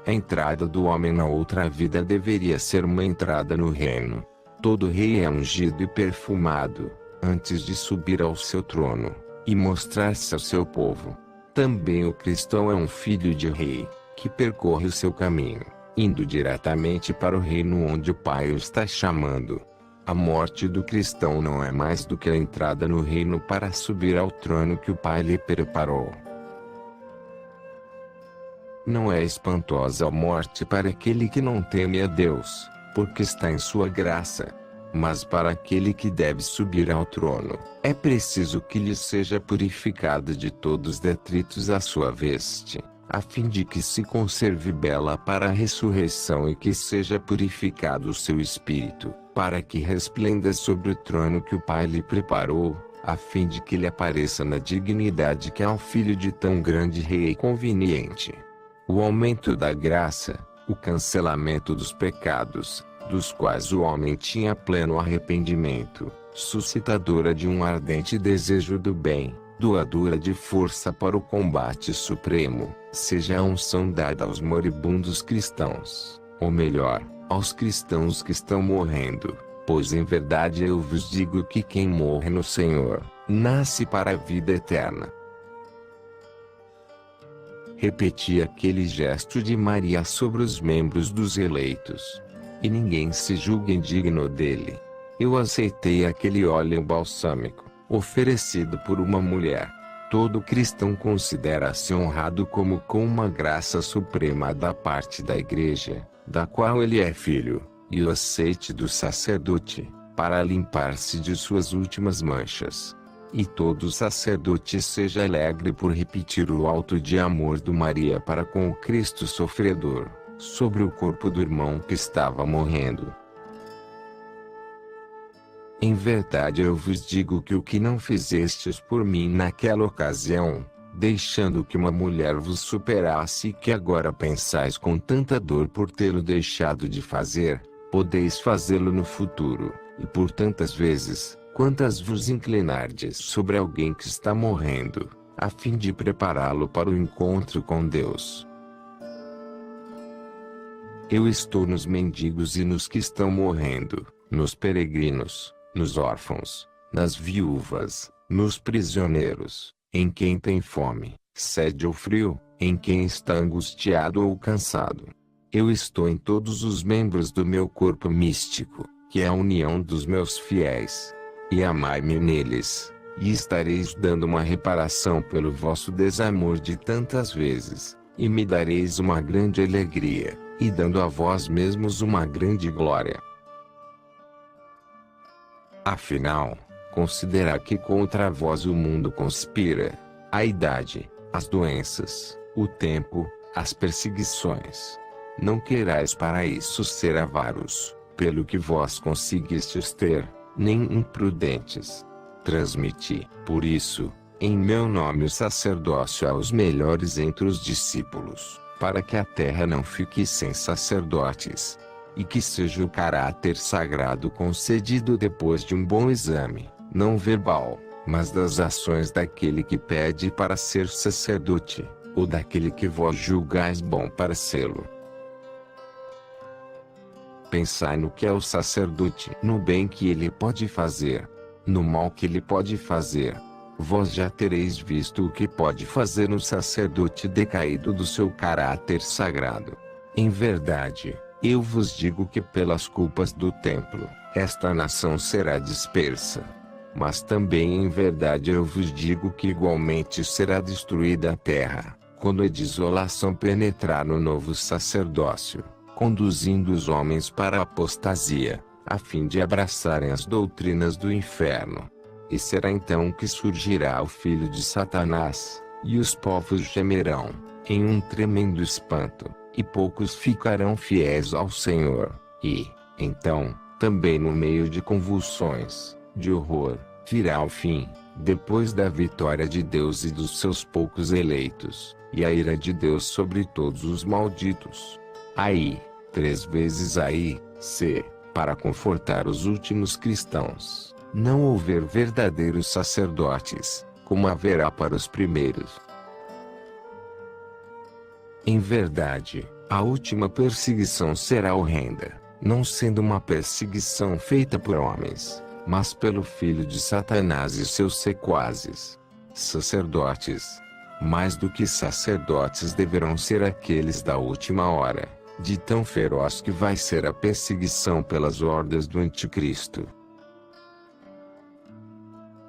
A entrada do homem na outra vida deveria ser uma entrada no reino. Todo rei é ungido e perfumado, antes de subir ao seu trono, e mostrar-se ao seu povo. Também o cristão é um filho de rei, que percorre o seu caminho, indo diretamente para o reino onde o Pai o está chamando. A morte do cristão não é mais do que a entrada no reino para subir ao trono que o Pai lhe preparou. Não é espantosa a morte para aquele que não teme a Deus, porque está em sua graça. Mas para aquele que deve subir ao trono, é preciso que lhe seja purificada de todos os detritos a sua veste, a fim de que se conserve bela para a ressurreição e que seja purificado o seu espírito, para que resplenda sobre o trono que o Pai lhe preparou, a fim de que lhe apareça na dignidade que é um filho de tão grande rei e conveniente. O aumento da graça, o cancelamento dos pecados, dos quais o homem tinha pleno arrependimento, suscitadora de um ardente desejo do bem, doadora de força para o combate supremo, seja a unção dada aos moribundos cristãos, ou melhor, aos cristãos que estão morrendo, pois em verdade eu vos digo que quem morre no Senhor, nasce para a vida eterna. Repeti aquele gesto de Maria sobre os membros dos eleitos. E ninguém se julgue indigno dele. Eu aceitei aquele óleo balsâmico, oferecido por uma mulher. Todo cristão considera-se honrado como com uma graça suprema da parte da igreja, da qual ele é filho, e o aceite do sacerdote, para limpar-se de suas últimas manchas. E todo sacerdote seja alegre por repetir o alto de amor do Maria para com o Cristo sofredor, sobre o corpo do irmão que estava morrendo. Em verdade eu vos digo que o que não fizestes por mim naquela ocasião, deixando que uma mulher vos superasse e que agora pensais com tanta dor por tê-lo deixado de fazer, podeis fazê-lo no futuro, e por tantas vezes, quantas vos inclinardes sobre alguém que está morrendo, a fim de prepará-lo para o encontro com Deus. Eu estou nos mendigos e nos que estão morrendo, nos peregrinos, nos órfãos, nas viúvas, nos prisioneiros, em quem tem fome, sede ou frio, em quem está angustiado ou cansado. Eu estou em todos os membros do meu corpo místico, que é a união dos meus fiéis. E amai-me neles, e estareis dando uma reparação pelo vosso desamor de tantas vezes, e me dareis uma grande alegria, e dando a vós mesmos uma grande glória. Afinal, considerai que contra vós o mundo conspira, a idade, as doenças, o tempo, as perseguições. Não querais para isso ser avaros, pelo que vós conseguistes ter, nem imprudentes. Transmiti, por isso, em meu nome o sacerdócio aos melhores entre os discípulos, para que a terra não fique sem sacerdotes, e que seja o caráter sagrado concedido depois de um bom exame, não verbal, mas das ações daquele que pede para ser sacerdote, ou daquele que vós julgais bom para sê-lo. Pensai no que é o sacerdote, no bem que ele pode fazer, no mal que ele pode fazer. Vós já tereis visto o que pode fazer um sacerdote decaído do seu caráter sagrado. Em verdade, eu vos digo que pelas culpas do templo, esta nação será dispersa. Mas também em verdade eu vos digo que igualmente será destruída a terra, quando a desolação penetrar no novo sacerdócio, conduzindo os homens para a apostasia, a fim de abraçarem as doutrinas do inferno. E será então que surgirá o filho de Satanás, e os povos gemerão, em um tremendo espanto, e poucos ficarão fiéis ao Senhor, e, então, também no meio de convulsões, de horror, virá o fim, depois da vitória de Deus e dos seus poucos eleitos, e a ira de Deus sobre todos os malditos. Aí, 3 vezes aí, se, para confortar os últimos cristãos, não houver verdadeiros sacerdotes, como haverá para os primeiros. Em verdade, a última perseguição será horrenda, não sendo uma perseguição feita por homens, mas pelo filho de Satanás e seus sequazes. Sacerdotes. Mais do que sacerdotes deverão ser aqueles da última hora, de tão feroz que vai ser a perseguição pelas hordas do Anticristo.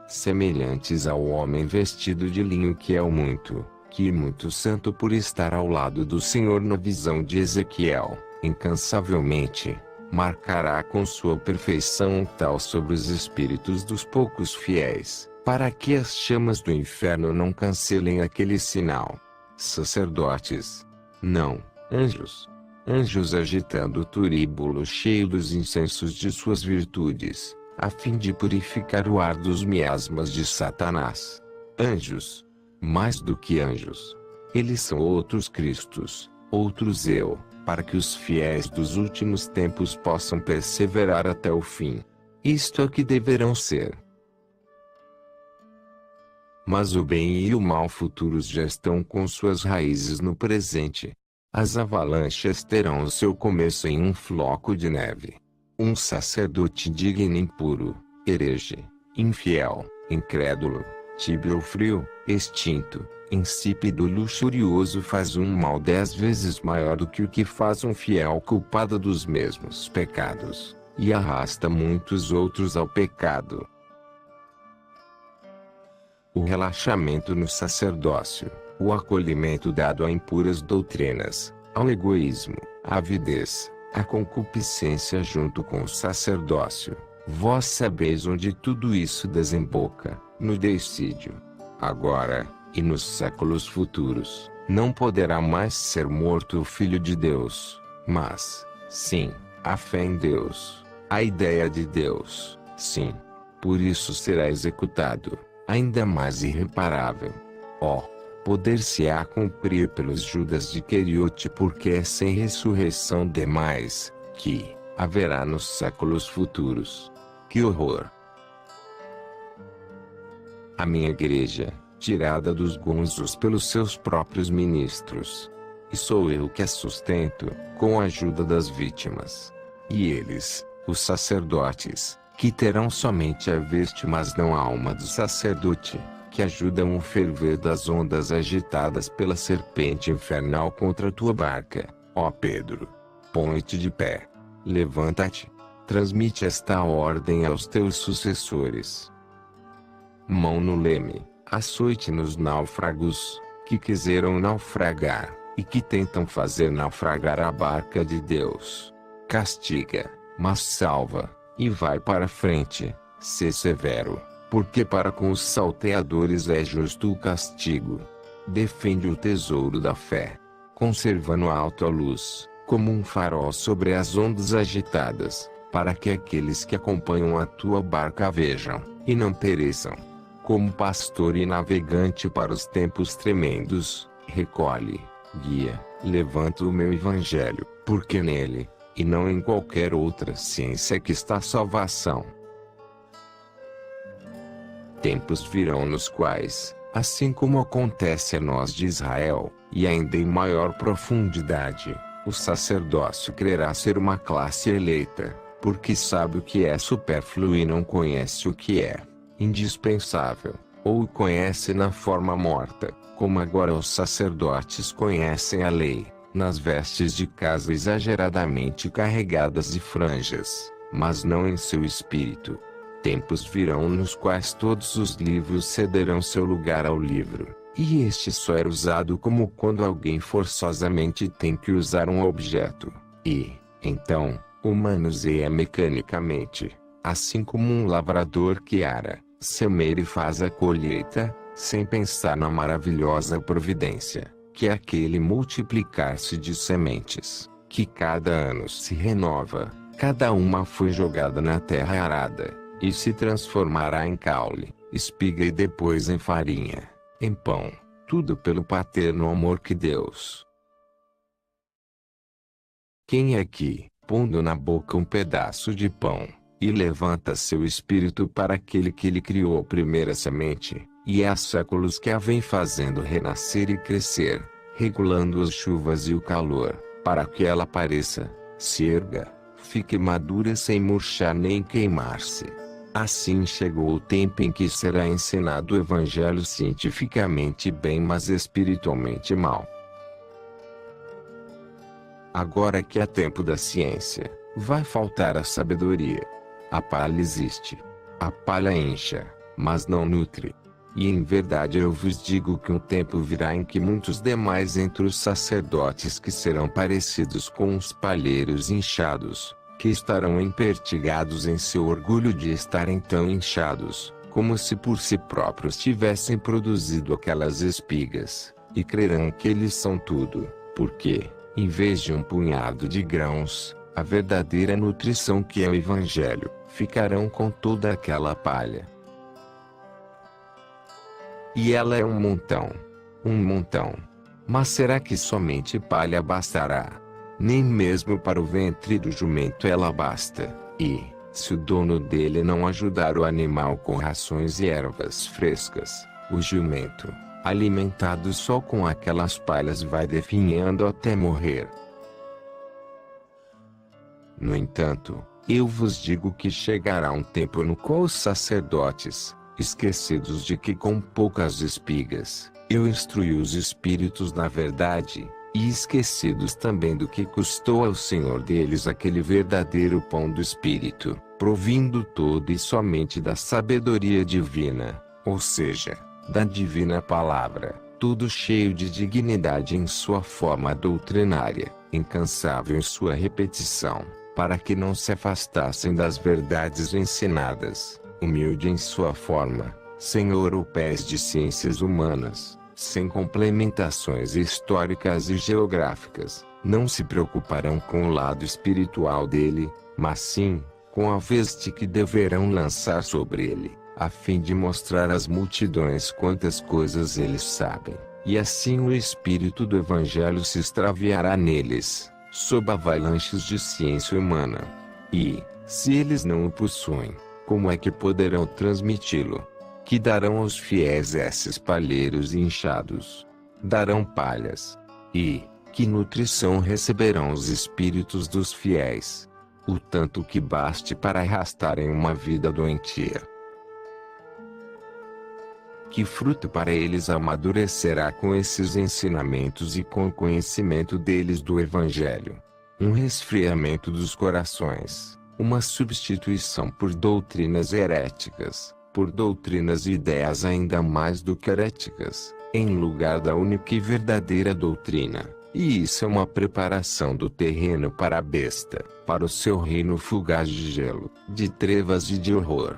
Semelhantes ao homem vestido de linho que é muito santo por estar ao lado do Senhor na visão de Ezequiel, incansavelmente, marcará com sua perfeição um tal sobre os espíritos dos poucos fiéis, para que as chamas do inferno não cancelem aquele sinal. Sacerdotes. Não, anjos. Anjos agitando o turíbulo cheio dos incensos de suas virtudes, a fim de purificar o ar dos miasmas de Satanás. Anjos. Mais do que anjos. Eles são outros Cristos, outros eu, para que os fiéis dos últimos tempos possam perseverar até o fim. Isto é que deverão ser. Mas o bem e o mal futuros já estão com suas raízes no presente. As avalanches terão o seu começo em um floco de neve. Um sacerdote digno e impuro, herege, infiel, incrédulo, tibio ou frio, extinto, insípido luxurioso faz um mal 10 vezes maior do que o que faz um fiel culpado dos mesmos pecados, e arrasta muitos outros ao pecado. O relaxamento no sacerdócio, o acolhimento dado a impuras doutrinas, ao egoísmo, à avidez, à concupiscência junto com o sacerdócio, vós sabeis onde tudo isso desemboca, no deicídio. Agora, e nos séculos futuros, não poderá mais ser morto o Filho de Deus, mas, sim, a fé em Deus, a ideia de Deus, sim. Por isso será executado, ainda mais irreparável. Ó, poder-se-á cumprir pelos Judas de Queriote porque é sem ressurreição demais, que haverá nos séculos futuros. Que horror! A minha igreja, tirada dos gonzos pelos seus próprios ministros. E sou eu que a sustento, com a ajuda das vítimas. E eles, os sacerdotes, que terão somente a veste mas não a alma do sacerdote, que ajudam o ferver das ondas agitadas pela serpente infernal contra a tua barca, ó Pedro. Põe-te de pé. Levanta-te. Transmite esta ordem aos teus sucessores. Mão no leme, açoite nos náufragos, que quiseram naufragar, e que tentam fazer naufragar a barca de Deus. Castiga, mas salva, e vai para frente, sê severo, porque para com os salteadores é justo o castigo. Defende o tesouro da fé, conserva no alto a luz, como um farol sobre as ondas agitadas, para que aqueles que acompanham a tua barca vejam, e não pereçam. Como pastor e navegante para os tempos tremendos, recolhe, guia, levanta o meu evangelho, porque nele, e não em qualquer outra ciência que está a salvação. Tempos virão nos quais, assim como acontece a nós de Israel, e ainda em maior profundidade, o sacerdócio crerá ser uma classe eleita, porque sabe o que é supérfluo e não conhece o que é indispensável, ou o conhece na forma morta, como agora os sacerdotes conhecem a lei, nas vestes de casa exageradamente carregadas de franjas, mas não em seu espírito. Tempos virão nos quais todos os livros cederão seu lugar ao livro, e este só era usado como quando alguém forçosamente tem que usar um objeto, e, então, o manuseia mecanicamente, assim como um lavrador que ara, semeia e faz a colheita, sem pensar na maravilhosa providência, que é aquele multiplicar-se de sementes, que cada ano se renova, cada uma foi jogada na terra arada, e se transformará em caule, espiga e depois em farinha, em pão, tudo pelo paterno amor que Deus. Quem é que, pondo na boca um pedaço de pão, e levanta seu espírito para aquele que lhe criou a primeira semente, e há séculos que a vem fazendo renascer e crescer, regulando as chuvas e o calor, para que ela apareça, se erga, fique madura sem murchar nem queimar-se. Assim chegou o tempo em que será ensinado o Evangelho cientificamente bem, mas espiritualmente mal. Agora que é tempo da ciência, vai faltar a sabedoria. A palha existe. A palha incha, mas não nutre. E em verdade eu vos digo que um tempo virá em que muitos demais entre os sacerdotes que serão parecidos com os palheiros inchados, que estarão empertigados em seu orgulho de estarem tão inchados, como se por si próprios tivessem produzido aquelas espigas, e crerão que eles são tudo, porque, em vez de um punhado de grãos, a verdadeira nutrição que é o Evangelho, ficarão com toda aquela palha. E ela é um montão. Mas será que somente palha bastará? Nem mesmo para o ventre do jumento ela basta, e, se o dono dele não ajudar o animal com rações e ervas frescas, o jumento, alimentado só com aquelas palhas, vai definhando até morrer. No entanto, eu vos digo que chegará um tempo no qual os sacerdotes, esquecidos de que com poucas espigas, eu instruí os espíritos na verdade, e esquecidos também do que custou ao Senhor deles aquele verdadeiro pão do Espírito, provindo todo e somente da sabedoria divina, ou seja, da divina palavra, tudo cheio de dignidade em sua forma doutrinária, incansável em sua repetição, para que não se afastassem das verdades ensinadas, humilde em sua forma, sem ouropés de ciências humanas, sem complementações históricas e geográficas, não se preocuparão com o lado espiritual dele, mas sim, com a veste que deverão lançar sobre ele, a fim de mostrar às multidões quantas coisas eles sabem, e assim o espírito do Evangelho se extraviará neles, sob avalanches de ciência humana. E, se eles não o possuem, como é que poderão transmiti-lo? Que darão aos fiéis esses palheiros inchados? Darão palhas. E, que nutrição receberão os espíritos dos fiéis? O tanto que baste para arrastarem uma vida doentia. Que fruto para eles amadurecerá com esses ensinamentos e com o conhecimento deles do Evangelho? Um resfriamento dos corações, uma substituição por doutrinas heréticas, por doutrinas e ideias ainda mais do que heréticas, em lugar da única e verdadeira doutrina. E isso é uma preparação do terreno para a besta, para o seu reino fugaz de gelo, de trevas e de horror.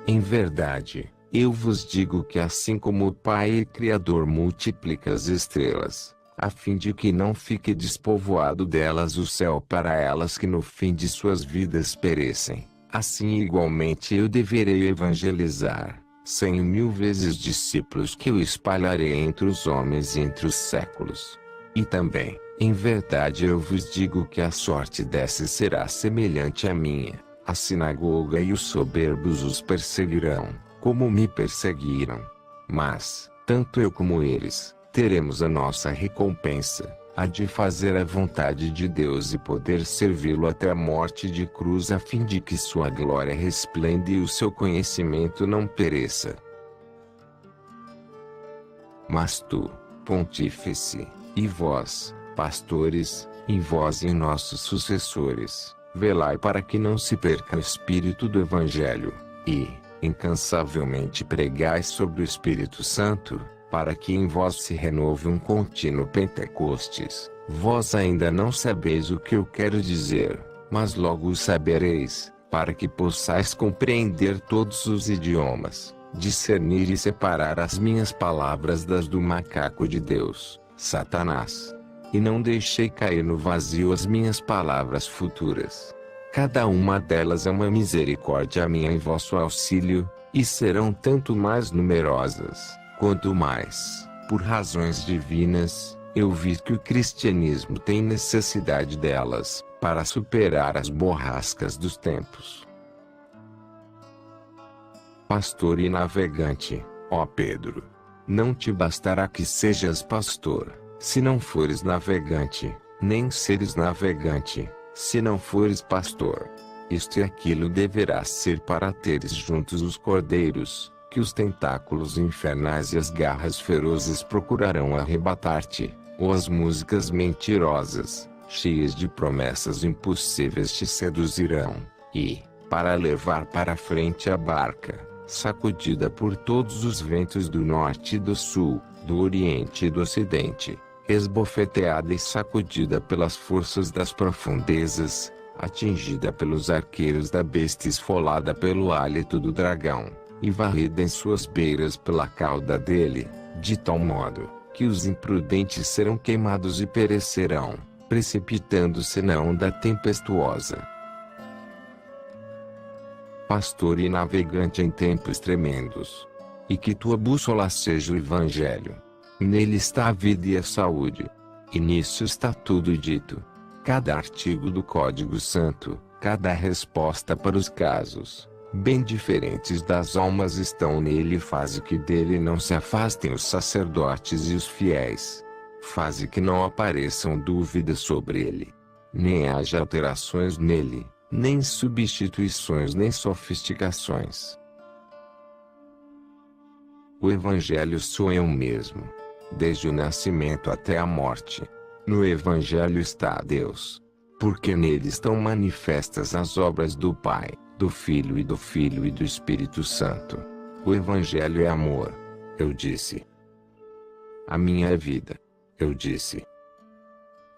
Em verdade, eu vos digo que assim como o Pai Criador multiplica as estrelas, a fim de que não fique despovoado delas o céu para elas que no fim de suas vidas perecem, assim igualmente eu deverei evangelizar, 100.000 vezes discípulos que eu espalharei entre os homens e entre os séculos. E também, em verdade eu vos digo que a sorte desses será semelhante à minha. A sinagoga e os soberbos os perseguirão, como me perseguiram. Mas, tanto eu como eles, teremos a nossa recompensa, a de fazer a vontade de Deus e poder servi-lo até a morte de cruz, a fim de que sua glória resplenda e o seu conhecimento não pereça. Mas tu, pontífice, e vós, pastores, e vós e nossos sucessores, velai para que não se perca o espírito do Evangelho, e, incansavelmente pregai sobre o Espírito Santo, para que em vós se renove um contínuo Pentecostes. Vós ainda não sabeis o que eu quero dizer, mas logo o sabereis, para que possais compreender todos os idiomas, discernir e separar as minhas palavras das do macaco de Deus, Satanás. E não deixei cair no vazio as minhas palavras futuras. Cada uma delas é uma misericórdia minha em vosso auxílio, e serão tanto mais numerosas, quanto mais, por razões divinas, eu vi que o cristianismo tem necessidade delas, para superar as borrascas dos tempos. Pastor e navegante, ó Pedro. Não te bastará que sejas pastor, se não fores navegante, nem seres navegante, se não fores pastor. Isto e aquilo deverá ser para teres juntos os cordeiros, que os tentáculos infernais e as garras ferozes procurarão arrebatar-te, ou as músicas mentirosas, cheias de promessas impossíveis te seduzirão, e, para levar para frente a barca, sacudida por todos os ventos do norte e do sul, do oriente e do ocidente, esbofeteada e sacudida pelas forças das profundezas, atingida pelos arqueiros da besta esfolada pelo hálito do dragão, e varrida em suas beiras pela cauda dele, de tal modo, que os imprudentes serão queimados e perecerão, precipitando-se na onda tempestuosa. Pastor e navegante em tempos tremendos. E que tua bússola seja o Evangelho. Nele está a vida e a saúde. E nisso está tudo dito. Cada artigo do Código Santo, cada resposta para os casos, bem diferentes das almas estão nele e faze que dele não se afastem os sacerdotes e os fiéis. Faze que não apareçam dúvidas sobre ele. Nem haja alterações nele, nem substituições nem sofisticações. O Evangelho sou eu mesmo. Desde o nascimento até a morte. No Evangelho está Deus. Porque nele estão manifestas as obras do Pai, do Filho e do Espírito Santo. O Evangelho é amor. Eu disse. A minha é vida. Eu disse.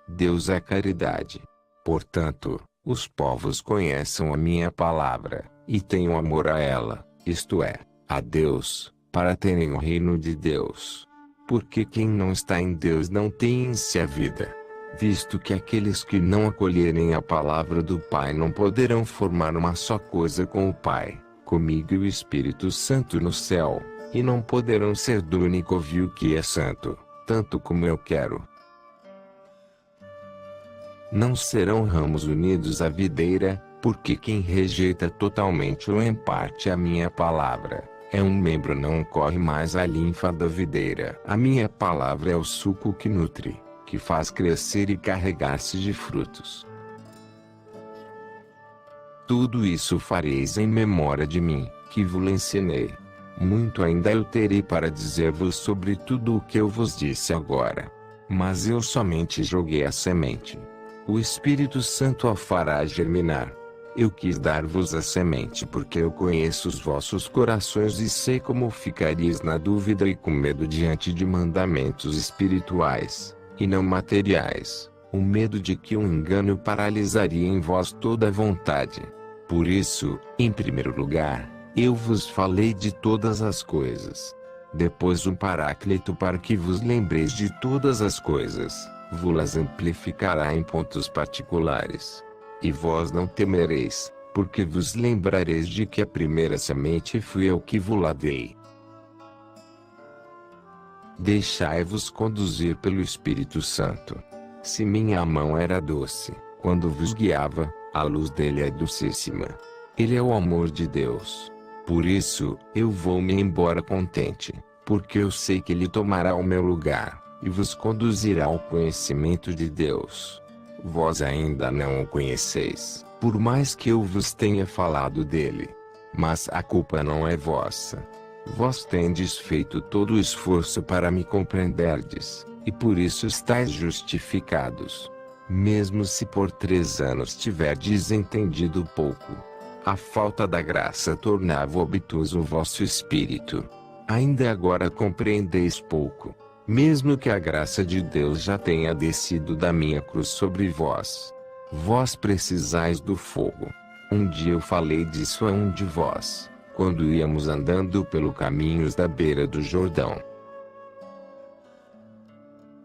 Deus é caridade. Portanto, os povos conheçam a minha palavra, e tenham amor a ela, isto é, a Deus, para terem o reino de Deus. Porque quem não está em Deus não tem em si a vida. Visto que aqueles que não acolherem a palavra do Pai não poderão formar uma só coisa com o Pai, comigo e o Espírito Santo no céu, e não poderão ser do único vil que é santo, tanto como eu quero. Não serão ramos unidos à videira, porque quem rejeita totalmente ou em parte a minha palavra, é um membro não corre mais a linfa da videira. A minha palavra é o suco que nutre, que faz crescer e carregar-se de frutos. Tudo isso fareis em memória de mim, que vos ensinei. Muito ainda eu terei para dizer-vos sobre tudo o que eu vos disse agora. Mas eu somente joguei a semente. O Espírito Santo a fará germinar. Eu quis dar-vos a semente porque eu conheço os vossos corações e sei como ficareis na dúvida e com medo diante de mandamentos espirituais, e não materiais, o medo de que um engano paralisaria em vós toda a vontade. Por isso, em primeiro lugar, eu vos falei de todas as coisas. Depois um Paráclito para que vos lembreis de todas as coisas, vos amplificará em pontos particulares. E vós não temereis, porque vos lembrareis de que a primeira semente fui eu que vos dei. Deixai-vos conduzir pelo Espírito Santo. Se minha mão era doce, quando vos guiava, a luz dele é docíssima. Ele é o amor de Deus. Por isso, eu vou-me embora contente, porque eu sei que ele tomará o meu lugar, e vos conduzirá ao conhecimento de Deus. Vós ainda não o conheceis, por mais que eu vos tenha falado dele. Mas a culpa não é vossa. Vós tendes feito todo o esforço para me compreenderdes, e por isso estáis justificados. Mesmo se por 3 anos tiverdes entendido pouco, a falta da graça tornava obtuso o vosso espírito. Ainda agora compreendeis pouco. Mesmo que a graça de Deus já tenha descido da minha cruz sobre vós. Vós precisais do fogo. Um dia eu falei disso a um de vós, quando íamos andando pelo caminhos da beira do Jordão.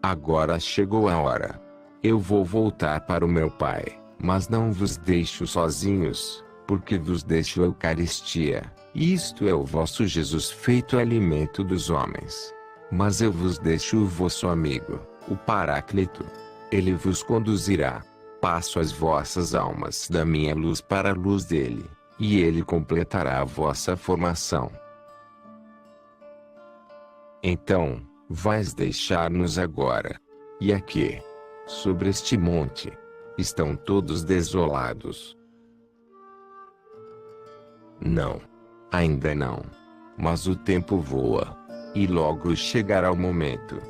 Agora chegou a hora. Eu vou voltar para o meu Pai, mas não vos deixo sozinhos, porque vos deixo a Eucaristia. Isto é o vosso Jesus feito alimento dos homens. Mas eu vos deixo o vosso amigo, o Paráclito. Ele vos conduzirá. Passo as vossas almas da minha luz para a luz dele, e ele completará a vossa formação. Então, vais deixar-nos agora. E aqui, sobre este monte, estão todos desolados. Não, ainda não. Mas o tempo voa, e logo chegará o momento.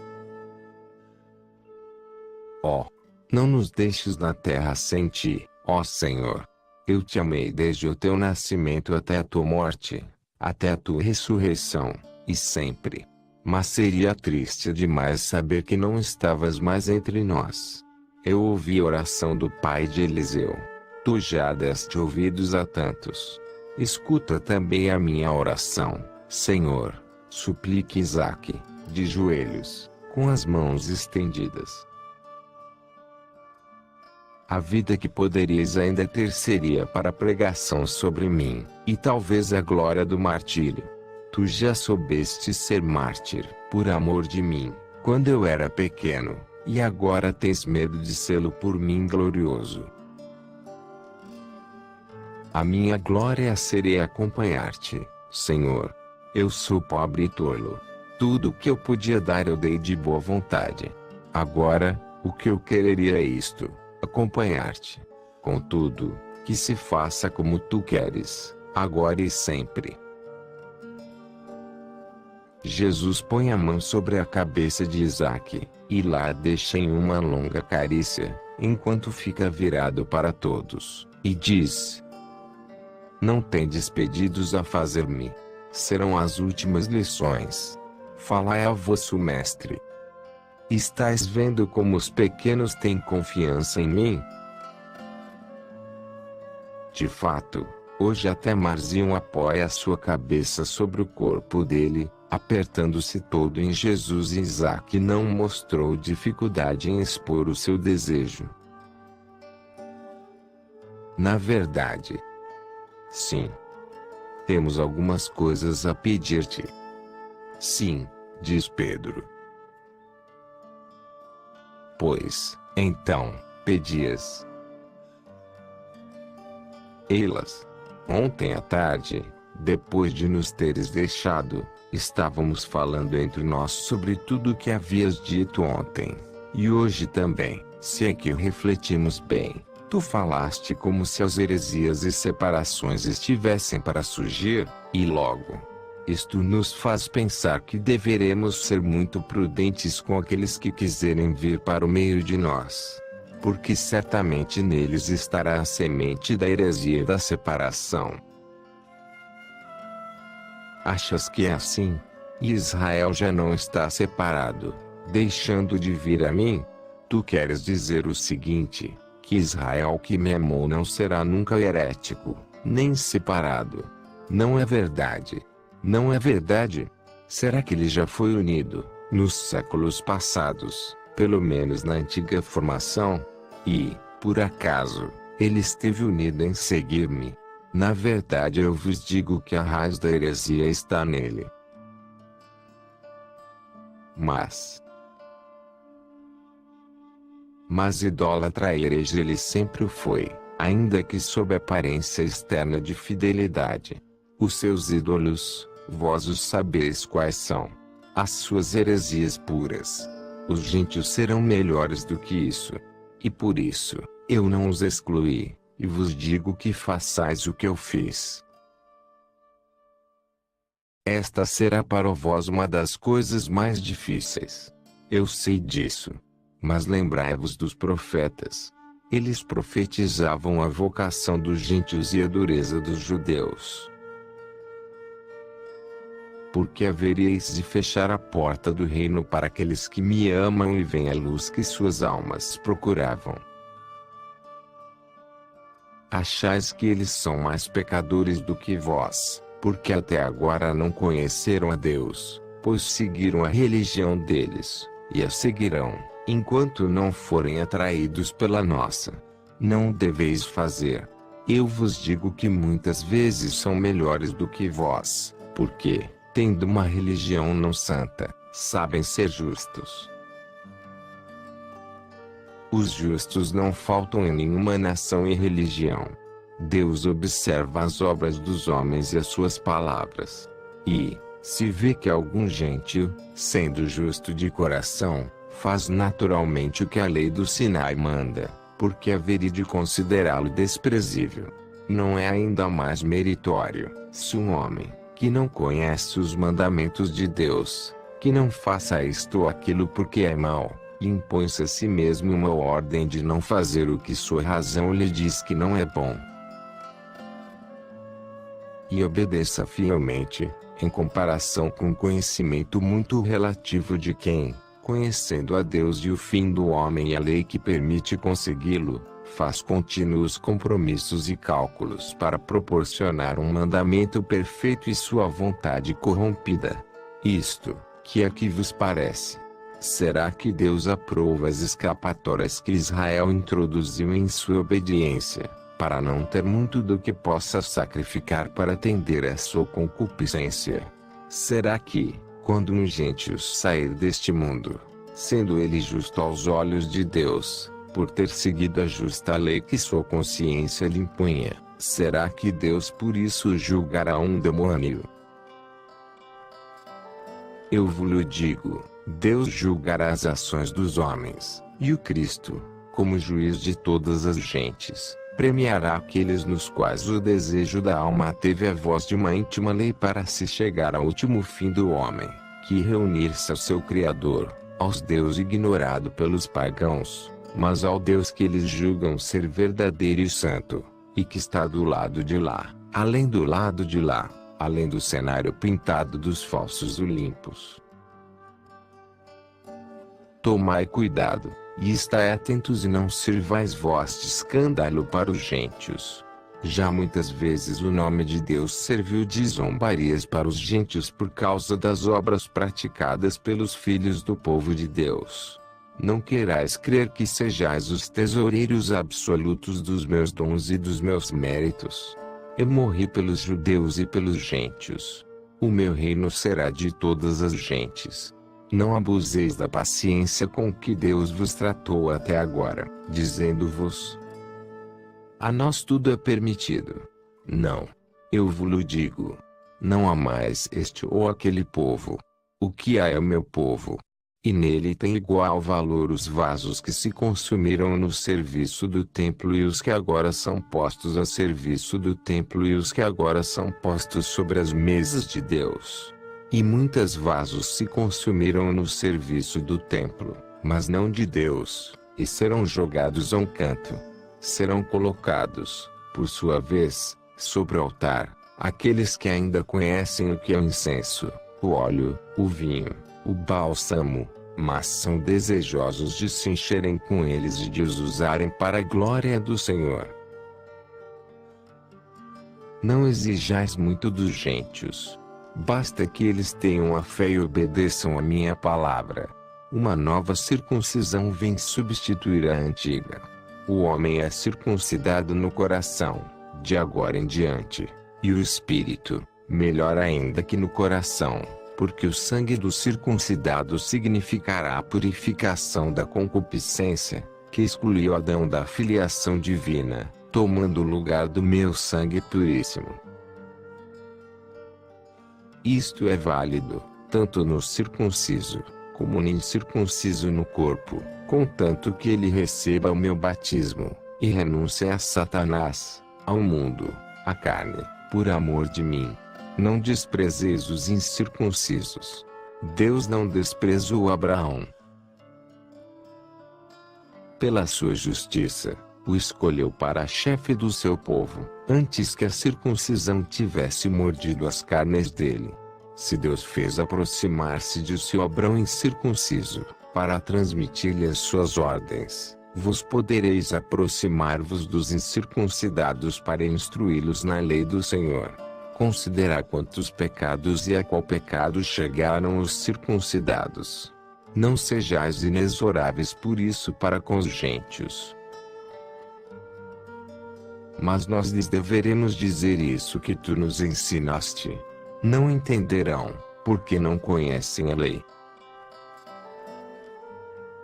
Ó, não nos deixes na terra sem ti, ó Senhor. Eu te amei desde o teu nascimento até a tua morte, até a tua ressurreição, e sempre. Mas seria triste demais saber que não estavas mais entre nós. Eu ouvi a oração do pai de Eliseu. Tu já deste ouvidos a tantos. Escuta também a minha oração, Senhor. Suplique Isaque, de joelhos, com as mãos estendidas. A vida que poderias ainda ter seria para a pregação sobre mim, e talvez a glória do martírio. Tu já soubeste ser mártir, por amor de mim, quando eu era pequeno, e agora tens medo de sê-lo por mim glorioso. A minha glória seria acompanhar-te, Senhor. Eu sou pobre e tolo. Tudo o que eu podia dar eu dei de boa vontade. Agora, o que eu quereria é isto: acompanhar-te. Contudo, que se faça como tu queres, agora e sempre. Jesus põe a mão sobre a cabeça de Isaque, e lá deixa em uma longa carícia, enquanto fica virado para todos, e diz: Não tendes pedidos a fazer-me. Serão as últimas lições. Falai ao vosso mestre. Estais vendo como os pequenos têm confiança em mim? De fato, hoje até Marzinho apoia a sua cabeça sobre o corpo dele, apertando-se todo em Jesus, e Isaque não mostrou dificuldade em expor o seu desejo. Na verdade, sim. Temos algumas coisas a pedir-te. Sim, diz Pedro. Pois, então, pedias. Ei-las. Ontem à tarde, depois de nos teres deixado, estávamos falando entre nós sobre tudo o que havias dito ontem. E hoje também, se é que refletimos bem. Tu falaste como se as heresias e separações estivessem para surgir, e logo. Isto nos faz pensar que deveremos ser muito prudentes com aqueles que quiserem vir para o meio de nós. Porque certamente neles estará a semente da heresia e da separação. Achas que é assim? E Israel já não está separado, deixando de vir a mim? Tu queres dizer o seguinte: que Israel que me amou não será nunca herético, nem separado. Não é verdade. Não é verdade? Será que ele já foi unido, nos séculos passados, pelo menos na antiga formação? E, por acaso, ele esteve unido em seguir-me? Na verdade eu vos digo que a raiz da heresia está nele. Mas idólatra e herege ele sempre o foi, ainda que sob aparência externa de fidelidade. Os seus ídolos, vós os sabeis quais são. As suas heresias puras. Os gentios serão melhores do que isso. E por isso, eu não os excluí, e vos digo que façais o que eu fiz. Esta será para vós uma das coisas mais difíceis. Eu sei disso. Mas lembrai-vos dos profetas. Eles profetizavam a vocação dos gentios e a dureza dos judeus. Porque haveríeis de fechar a porta do reino para aqueles que me amam e veem a luz que suas almas procuravam. Achais que eles são mais pecadores do que vós, porque até agora não conheceram a Deus, pois seguiram a religião deles, e a seguirão, enquanto não forem atraídos pela nossa. Não deveis fazer. Eu vos digo que muitas vezes são melhores do que vós, porque, tendo uma religião não santa, sabem ser justos. Os justos não faltam em nenhuma nação e religião. Deus observa as obras dos homens e as suas palavras. E, se vê que algum gentio, sendo justo de coração, faz naturalmente o que a lei do Sinai manda, porque haveria de considerá-lo desprezível. Não é ainda mais meritório, se um homem, que não conhece os mandamentos de Deus, que não faça isto ou aquilo porque é mau, e impõe-se a si mesmo uma ordem de não fazer o que sua razão lhe diz que não é bom. E obedeça fielmente, em comparação com o conhecimento muito relativo de quem, conhecendo a Deus e o fim do homem e a lei que permite consegui-lo, faz contínuos compromissos e cálculos para proporcionar um mandamento perfeito e sua vontade corrompida. Isto, que é que vos parece? Será que Deus aprova as escapatórias que Israel introduziu em sua obediência, para não ter muito do que possa sacrificar para atender a sua concupiscência? Será que, quando um gentio sair deste mundo, sendo ele justo aos olhos de Deus, por ter seguido a justa lei que sua consciência lhe impunha, será que Deus por isso julgará um demônio? Eu vos digo, Deus julgará as ações dos homens, e o Cristo, como juiz de todas as gentes, premiará aqueles nos quais o desejo da alma teve a voz de uma íntima lei para se chegar ao último fim do homem, que reunir-se ao seu Criador, aos Deus ignorado pelos pagãos, mas ao Deus que eles julgam ser verdadeiro e santo, e que está do lado de lá, além do lado de lá, além do cenário pintado dos falsos Olimpos. Tomai cuidado, e estai atentos e não sirvais vós de escândalo para os gentios. Já muitas vezes o nome de Deus serviu de zombarias para os gentios por causa das obras praticadas pelos filhos do povo de Deus. Não querais crer que sejais os tesoureiros absolutos dos meus dons e dos meus méritos. Eu morri pelos judeus e pelos gentios. O meu reino será de todas as gentes. Não abuseis da paciência com que Deus vos tratou até agora, dizendo-vos: a nós tudo é permitido. Não. Eu vos digo: não há mais este ou aquele povo. O que há é o meu povo. E nele tem igual valor os vasos que se consumiram no serviço do templo e os que agora são postos a serviço do templo e os que agora são postos sobre as mesas de Deus. E muitos vasos se consumiram no serviço do templo, mas não de Deus, e serão jogados a um canto. Serão colocados, por sua vez, sobre o altar, aqueles que ainda conhecem o que é o incenso, o óleo, o vinho, o bálsamo, mas são desejosos de se encherem com eles e de os usarem para a glória do Senhor. Não exijais muito dos gentios. Basta que eles tenham a fé e obedeçam a minha palavra. Uma nova circuncisão vem substituir a antiga. O homem é circuncidado no coração, de agora em diante, e o espírito, melhor ainda que no coração, porque o sangue do circuncidado significará a purificação da concupiscência, que excluiu Adão da filiação divina, tomando o lugar do meu sangue puríssimo. Isto é válido, tanto no circunciso, como no incircunciso no corpo, contanto que ele receba o meu batismo, e renuncie a Satanás, ao mundo, à carne, por amor de mim. Não desprezeis os incircuncisos. Deus não desprezou Abraão. Pela sua justiça, o escolheu para chefe do seu povo, antes que a circuncisão tivesse mordido as carnes dele. Se Deus fez aproximar-se de seu Abraão incircunciso, para transmitir-lhe as suas ordens, Vos podereis aproximar-vos dos incircuncidados para instruí-los na lei do Senhor. Considerar quantos pecados e a qual pecado chegaram os circuncidados. Não sejais inexoráveis por isso para com os gentios. Mas nós lhes deveremos dizer isso que tu nos ensinaste. Não entenderão, porque não conhecem a lei.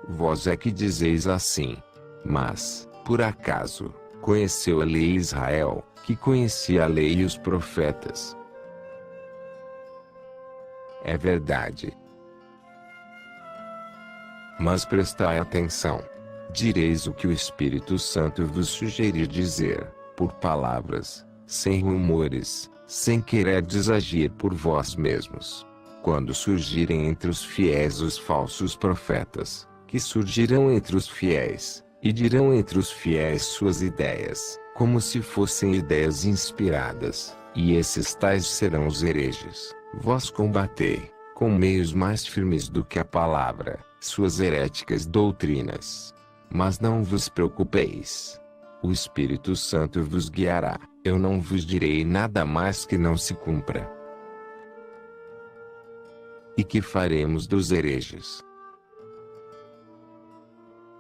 Vós é que dizeis assim. Mas, por acaso, conheceu a lei Israel, que conhecia a lei e os profetas? É verdade. Mas prestai atenção. Direis o que o Espírito Santo vos sugerir dizer, por palavras, sem rumores, sem quererdes agir por vós mesmos. Quando surgirem entre os fiéis os falsos profetas, que surgirão entre os fiéis, e dirão entre os fiéis suas ideias, como se fossem ideias inspiradas, e esses tais serão os hereges. Vós combatei, com meios mais firmes do que a palavra, suas heréticas doutrinas. Mas não vos preocupeis. O Espírito Santo vos guiará, eu não vos direi nada mais que não se cumpra. E que faremos dos hereges?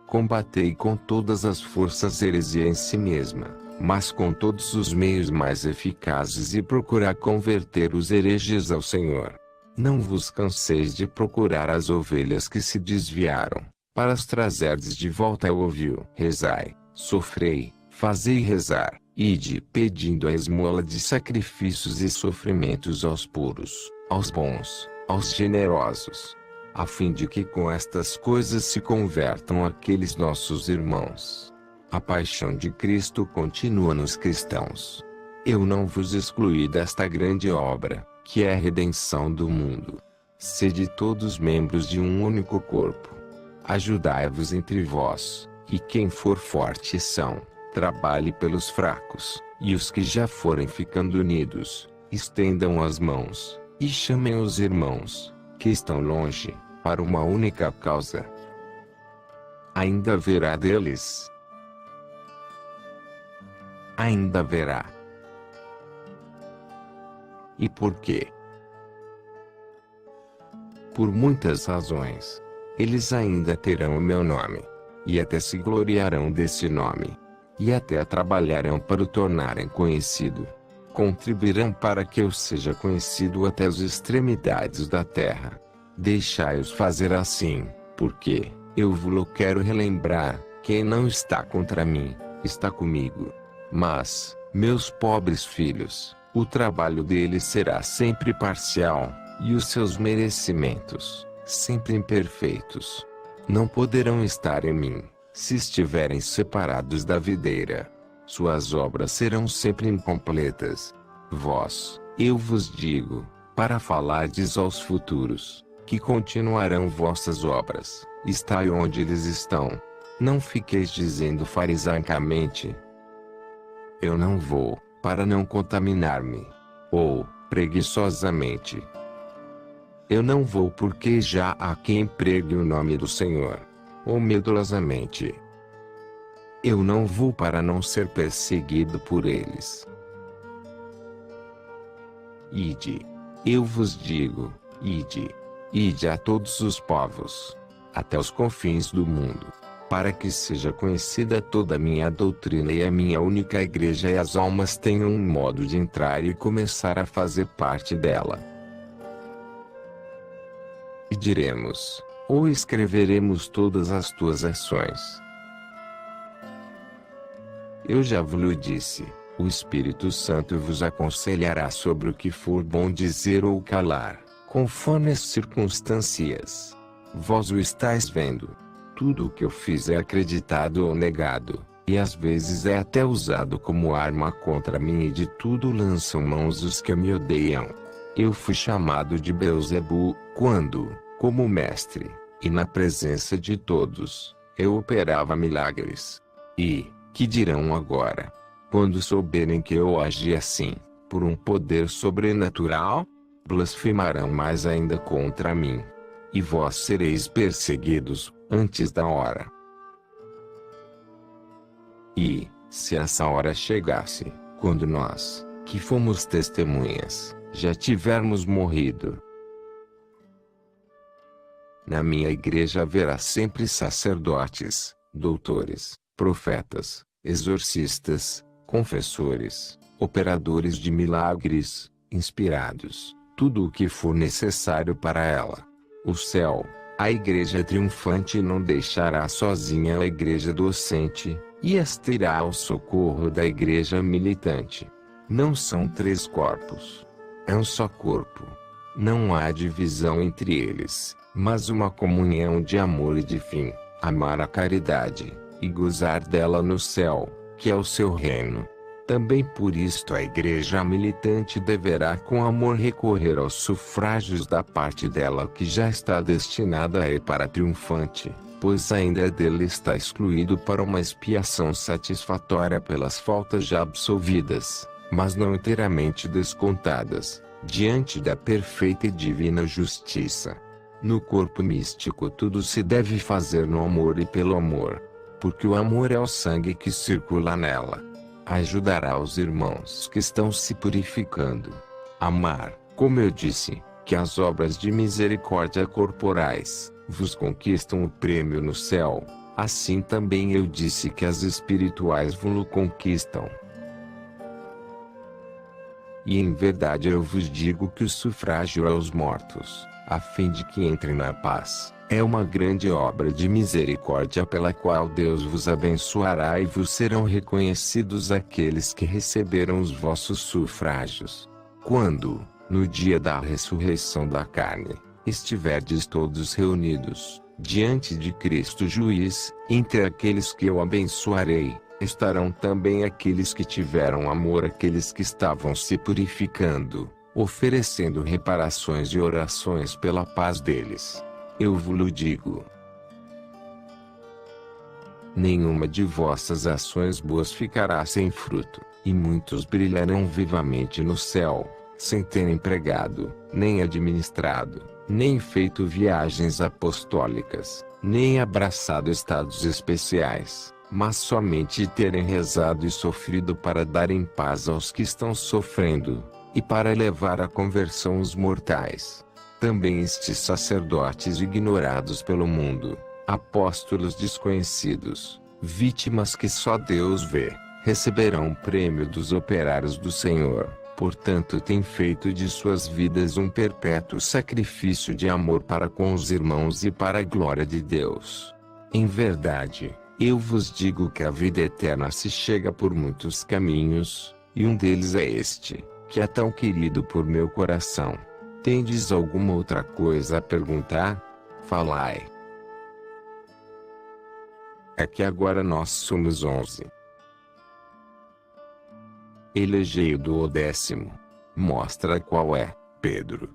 Combatei com todas as forças a heresia em si mesma, mas com todos os meios mais eficazes e procurar converter os hereges ao Senhor. Não vos canseis de procurar as ovelhas que se desviaram, para as trazerdes de volta ao ovil. Rezai, sofrei, fazei rezar, ide pedindo a esmola de sacrifícios e sofrimentos aos puros, aos bons, aos generosos, a fim de que com estas coisas se convertam aqueles nossos irmãos. A paixão de Cristo continua nos cristãos. Eu não vos excluí desta grande obra, que é a redenção do mundo. Sede todos membros de um único corpo. Ajudai-vos entre vós, e quem for forte trabalhe pelos fracos, e os que já forem ficando unidos, estendam as mãos, e chamem os irmãos, que estão longe, para uma única causa. Ainda haverá deles. Ainda haverá. E por quê? Por muitas razões. Eles ainda terão o meu nome, e até se gloriarão desse nome, e até trabalharão para o tornarem conhecido. Contribuirão para que eu seja conhecido até as extremidades da terra. Deixai-os fazer assim, porque, eu vos quero relembrar, quem não está contra mim, está comigo. Mas, meus pobres filhos, o trabalho deles será sempre parcial, e os seus merecimentos, sempre imperfeitos. Não poderão estar em mim, se estiverem separados da videira. Suas obras serão sempre incompletas. Vós, eu vos digo, para falardes aos futuros, que continuarão vossas obras, estai onde eles estão. Não fiqueis dizendo farisaicamente: eu não vou, para não contaminar-me. Ou, preguiçosamente: eu não vou porque já há quem pregue o nome do Senhor. Ou medulosamente: eu não vou para não ser perseguido por eles. Ide. Eu vos digo, ide. Ide a todos os povos, até os confins do mundo, para que seja conhecida toda a minha doutrina e a minha única igreja, e as almas tenham um modo de entrar e começar a fazer parte dela. E diremos, ou escreveremos todas as tuas ações. Eu já vos disse, o Espírito Santo vos aconselhará sobre o que for bom dizer ou calar, conforme as circunstâncias. Vós o estáis vendo. Tudo o que eu fiz é acreditado ou negado, e às vezes é até usado como arma contra mim, e de tudo lançam mãos os que me odeiam. Eu fui chamado de Beelzebu, quando, como mestre, e na presença de todos, eu operava milagres. E, que dirão agora, quando souberem que eu agi assim, por um poder sobrenatural? Blasfemarão mais ainda contra mim. E vós sereis perseguidos, antes da hora. E, se essa hora chegasse, quando nós, que fomos testemunhas, já tivermos morrido, na minha igreja haverá sempre sacerdotes, doutores, profetas, exorcistas, confessores, operadores de milagres, inspirados, tudo o que for necessário para ela. O céu, a igreja triunfante não deixará sozinha a igreja docente, e esta irá ao socorro da igreja militante. Não são 3 corpos. É um só corpo. Não há divisão entre eles, mas uma comunhão de amor e de fim, amar a caridade, e gozar dela no céu, que é o seu reino. Também por isto a igreja militante deverá com amor recorrer aos sufrágios da parte dela que já está destinada a ir para a triunfante, pois ainda dele está excluído para uma expiação satisfatória pelas faltas já absolvidas, mas não inteiramente descontadas, diante da perfeita e divina justiça. No corpo místico tudo se deve fazer no amor e pelo amor, porque o amor é o sangue que circula nela. Ajudará os irmãos que estão se purificando. Amar, como eu disse, que as obras de misericórdia corporais vos conquistam o prêmio no céu, assim também eu disse que as espirituais vos conquistam. E em verdade eu vos digo que o sufrágio aos mortos, a fim de que entrem na paz, é uma grande obra de misericórdia pela qual Deus vos abençoará e vos serão reconhecidos aqueles que receberam os vossos sufrágios. Quando, no dia da ressurreição da carne, estiverdes todos reunidos, diante de Cristo juiz, entre aqueles que eu abençoarei, estarão também aqueles que tiveram amor, aqueles que estavam se purificando, oferecendo reparações e orações pela paz deles. Eu vos digo: nenhuma de vossas ações boas ficará sem fruto, e muitos brilharão vivamente no céu, sem terem pregado, nem administrado, nem feito viagens apostólicas, nem abraçado estados especiais, mas somente terem rezado e sofrido para darem paz aos que estão sofrendo, e para levar à conversão os mortais. Também estes sacerdotes ignorados pelo mundo, apóstolos desconhecidos, vítimas que só Deus vê, receberão o prêmio dos operários do Senhor. Portanto, têm feito de suas vidas um perpétuo sacrifício de amor para com os irmãos e para a glória de Deus. Em verdade, eu vos digo que a vida eterna se chega por muitos caminhos, e um deles é este, que é tão querido por meu coração. Tendes alguma outra coisa a perguntar? Falai. É que agora nós somos 11. Elegei o do 10º. Mostra qual é, Pedro.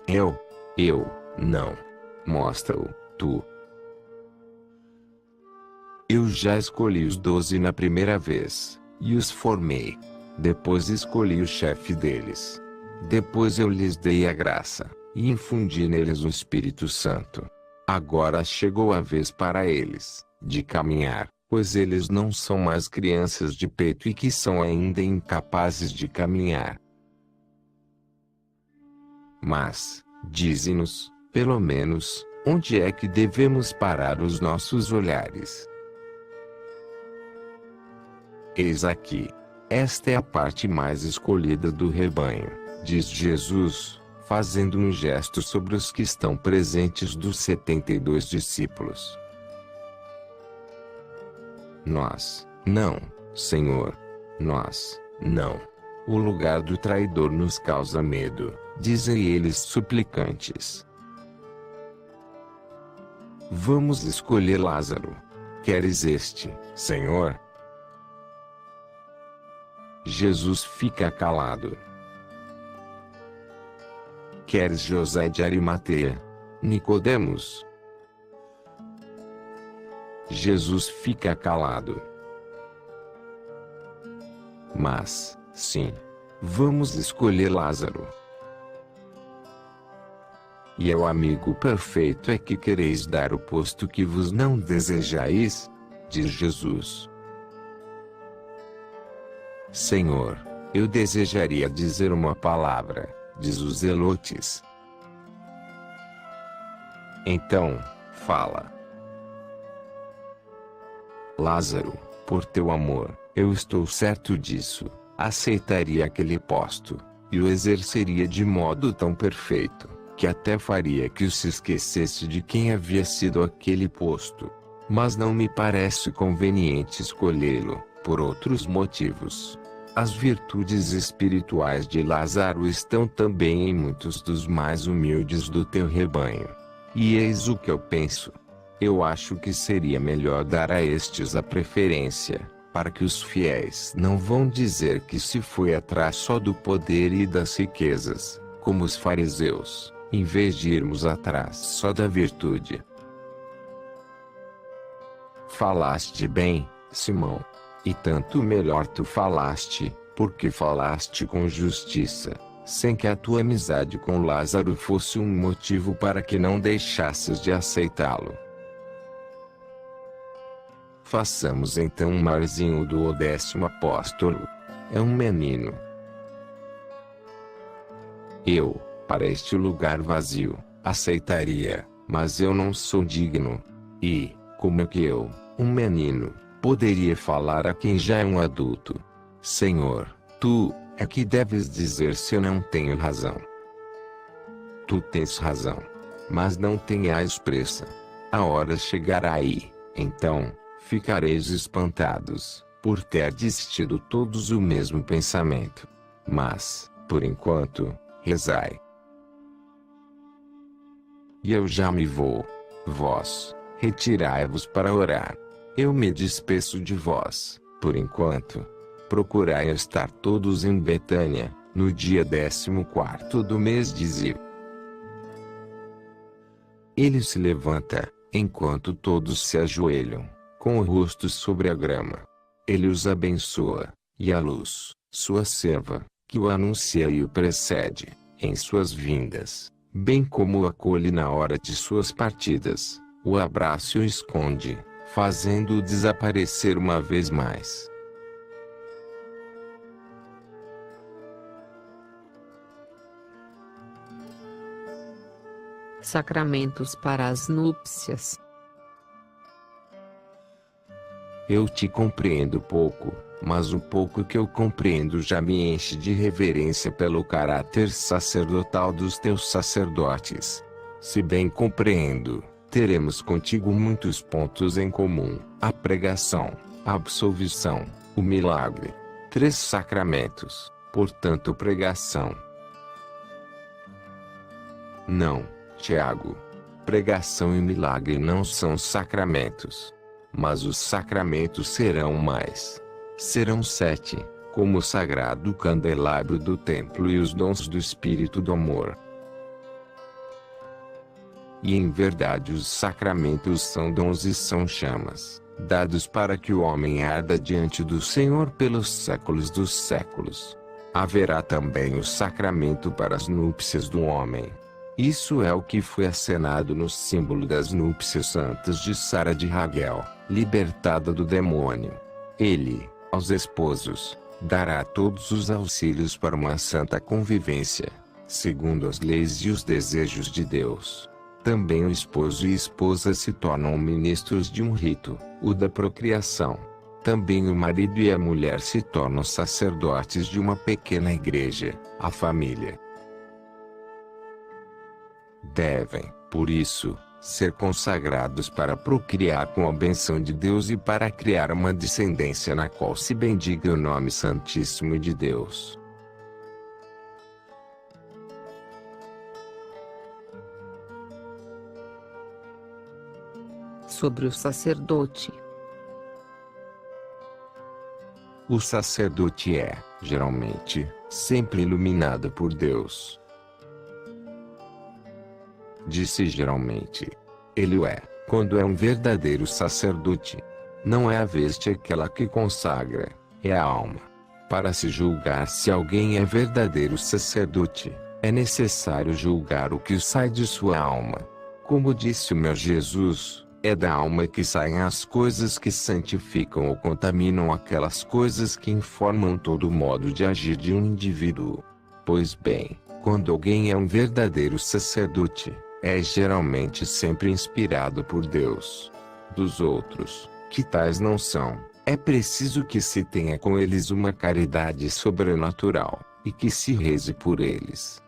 Eu, não. Mostra-o, tu. Eu já escolhi os 12 na primeira vez, e os formei. Depois escolhi o chefe deles. Depois eu lhes dei a graça, e infundi neles o Espírito Santo. Agora chegou a vez para eles, de caminhar, pois eles não são mais crianças de peito e que são ainda incapazes de caminhar. Mas, dize-nos, pelo menos, onde é que devemos parar os nossos olhares? Eis aqui. Esta é a parte mais escolhida do rebanho, diz Jesus, fazendo um gesto sobre os que estão presentes dos 72 discípulos. Nós, não, Senhor. Nós, não. O lugar do traidor nos causa medo, dizem eles suplicantes. Vamos escolher Lázaro. Queres este, Senhor? Jesus fica calado. Queres José de Arimateia? Nicodemos? Jesus fica calado. Mas, sim, vamos escolher Lázaro. E ao amigo perfeito é que quereis dar o posto que vos não desejais? diz Jesus. Senhor, eu desejaria dizer uma palavra, diz os zelotes. Então, fala. Lázaro, por teu amor, eu estou certo disso, aceitaria aquele posto, e o exerceria de modo tão perfeito, que até faria que o se esquecesse de quem havia sido aquele posto. Mas não me parece conveniente escolhê-lo, por outros motivos. As virtudes espirituais de Lázaro estão também em muitos dos mais humildes do teu rebanho. E eis o que eu penso. Eu acho que seria melhor dar a estes a preferência, para que os fiéis não vão dizer que se foi atrás só do poder e das riquezas, como os fariseus, em vez de irmos atrás só da virtude. Falaste bem, Simão. E tanto melhor tu falaste, porque falaste com justiça, sem que a tua amizade com Lázaro fosse um motivo para que não deixasses de aceitá-lo. Façamos então um marzinho do 10º apóstolo. É um menino. Eu, para este lugar vazio, aceitaria, mas eu não sou digno. E, como é que eu, um menino, poderia falar a quem já é um adulto? Senhor, tu é que deves dizer se eu não tenho razão. Tu tens razão, mas não tenhais pressa. A hora chegará aí, então, ficareis espantados, por terdes tido todos o mesmo pensamento. Mas, por enquanto, rezai. E eu já me vou. Vós, retirai-vos para orar. Eu me despeço de vós, por enquanto. Procurai estar todos em Betânia, no dia 14º do mês de Ziv. Ele se levanta, enquanto todos se ajoelham, com o rosto sobre a grama. Ele os abençoa, e a luz, sua serva, que o anuncia e o precede, em suas vindas, bem como o acolhe na hora de suas partidas, o abraça e o esconde, fazendo-o desaparecer uma vez mais. Sacramentos para as núpcias. Eu te compreendo pouco, mas o pouco que eu compreendo já me enche de reverência pelo caráter sacerdotal dos teus sacerdotes. Se bem compreendo, teremos contigo muitos pontos em comum: a pregação, a absolvição, o milagre. 3 sacramentos, portanto pregação. Não, Tiago. Pregação e milagre não são sacramentos. Mas os sacramentos serão mais. Serão 7, como o sagrado candelabro do templo e os dons do Espírito do amor. E em verdade os sacramentos são dons e são chamas, dados para que o homem arda diante do Senhor pelos séculos dos séculos. Haverá também o sacramento para as núpcias do homem. Isso é o que foi acenado no símbolo das núpcias santas de Sara de Raguel, libertada do demônio. Ele, aos esposos, dará todos os auxílios para uma santa convivência, segundo as leis e os desejos de Deus. Também o esposo e esposa se tornam ministros de um rito, o da procriação. Também o marido e a mulher se tornam sacerdotes de uma pequena igreja, a família. Devem, por isso, ser consagrados para procriar com a benção de Deus e para criar uma descendência na qual se bendiga o nome santíssimo de Deus. Sobre o sacerdote. O sacerdote é, geralmente, sempre iluminado por Deus. Disse geralmente. Ele o é, quando é um verdadeiro sacerdote. Não é a veste aquela que consagra, é a alma. Para se julgar se alguém é verdadeiro sacerdote, é necessário julgar o que sai de sua alma. Como disse o meu Jesus, É da alma que saem as coisas que santificam ou contaminam, aquelas coisas que informam todo o modo de agir de um indivíduo. Pois bem, quando alguém é um verdadeiro sacerdote, é geralmente sempre inspirado por Deus. Dos outros, que tais não são, é preciso que se tenha com eles uma caridade sobrenatural, e que se reze por eles.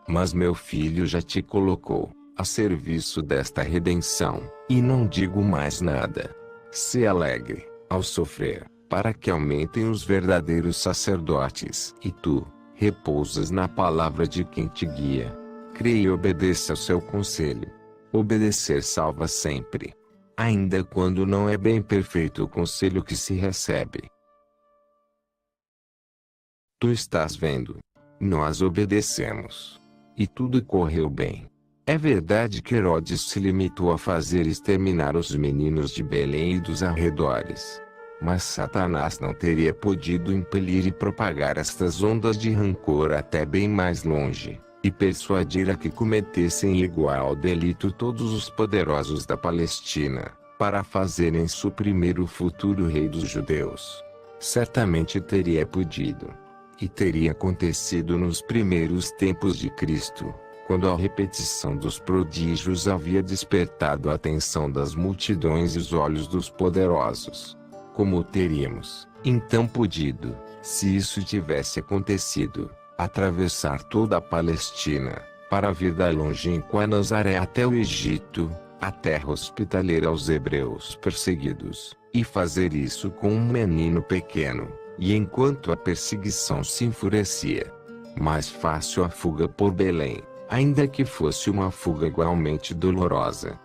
Mas meu filho já te colocou a serviço desta redenção, e não digo mais nada. Se alegre, ao sofrer, para que aumentem os verdadeiros sacerdotes. E tu, repousas na palavra de quem te guia. Creia e obedeça ao seu conselho. Obedecer salva sempre. Ainda quando não é bem perfeito o conselho que se recebe. Tu estás vendo. Nós obedecemos. E tudo correu bem. É verdade que Herodes se limitou a fazer exterminar os meninos de Belém e dos arredores. Mas Satanás não teria podido impelir e propagar estas ondas de rancor até bem mais longe, e persuadir a que cometessem igual delito todos os poderosos da Palestina, para fazerem suprimir o futuro rei dos judeus. Certamente teria podido. E teria acontecido nos primeiros tempos de Cristo, quando a repetição dos prodígios havia despertado a atenção das multidões e os olhos dos poderosos. Como teríamos, então, podido, se isso tivesse acontecido, atravessar toda a Palestina, para vir da longínqua Nazaré até o Egito, a terra hospitaleira aos hebreus perseguidos, e fazer isso com um menino pequeno, e enquanto a perseguição se enfurecia. Mais fácil a fuga por Belém, ainda que fosse uma fuga igualmente dolorosa.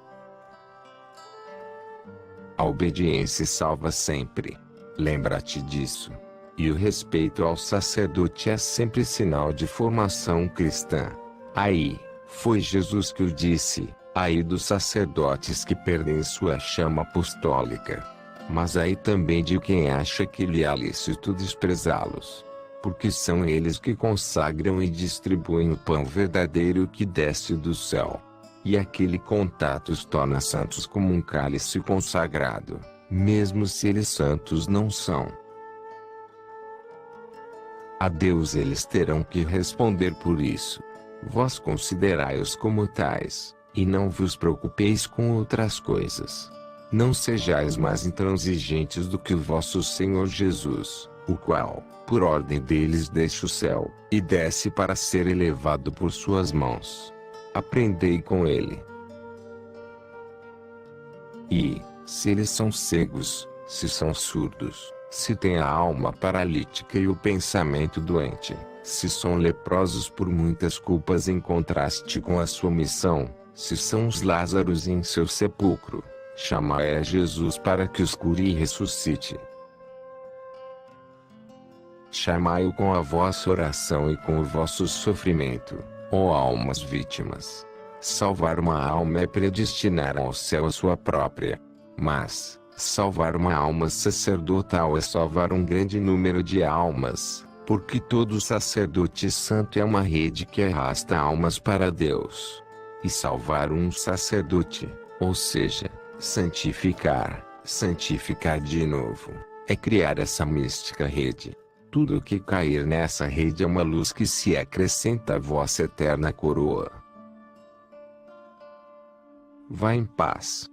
A obediência salva sempre. Lembra-te disso. E o respeito ao sacerdote é sempre sinal de formação cristã. Aí, foi Jesus que o disse, aí dos sacerdotes que perdem sua chama apostólica. Mas aí também de quem acha que lhe é lícito desprezá-los. Porque são eles que consagram e distribuem o pão verdadeiro que desce do céu. E aquele contato os torna santos como um cálice consagrado, mesmo se eles santos não são. A Deus eles terão que responder por isso. Vós considerai-os como tais, e não vos preocupeis com outras coisas. Não sejais mais intransigentes do que o vosso Senhor Jesus, o qual, por ordem deles, deixa o céu, e desce para ser elevado por suas mãos. Aprendei com ele. E, se eles são cegos, se são surdos, se têm a alma paralítica e o pensamento doente, se são leprosos por muitas culpas em contraste com a sua missão, se são os Lázaros em seu sepulcro, chamai a Jesus para que os cure e ressuscite. Chamai-o com a vossa oração e com o vosso sofrimento, ó almas vítimas. Salvar uma alma é predestinar ao céu a sua própria. Mas, salvar uma alma sacerdotal é salvar um grande número de almas, porque todo sacerdote santo é uma rede que arrasta almas para Deus. E salvar um sacerdote, ou seja, santificar de novo, é criar essa mística rede. Tudo que cair nessa rede é uma luz que se acrescenta à vossa eterna coroa. Vá em paz.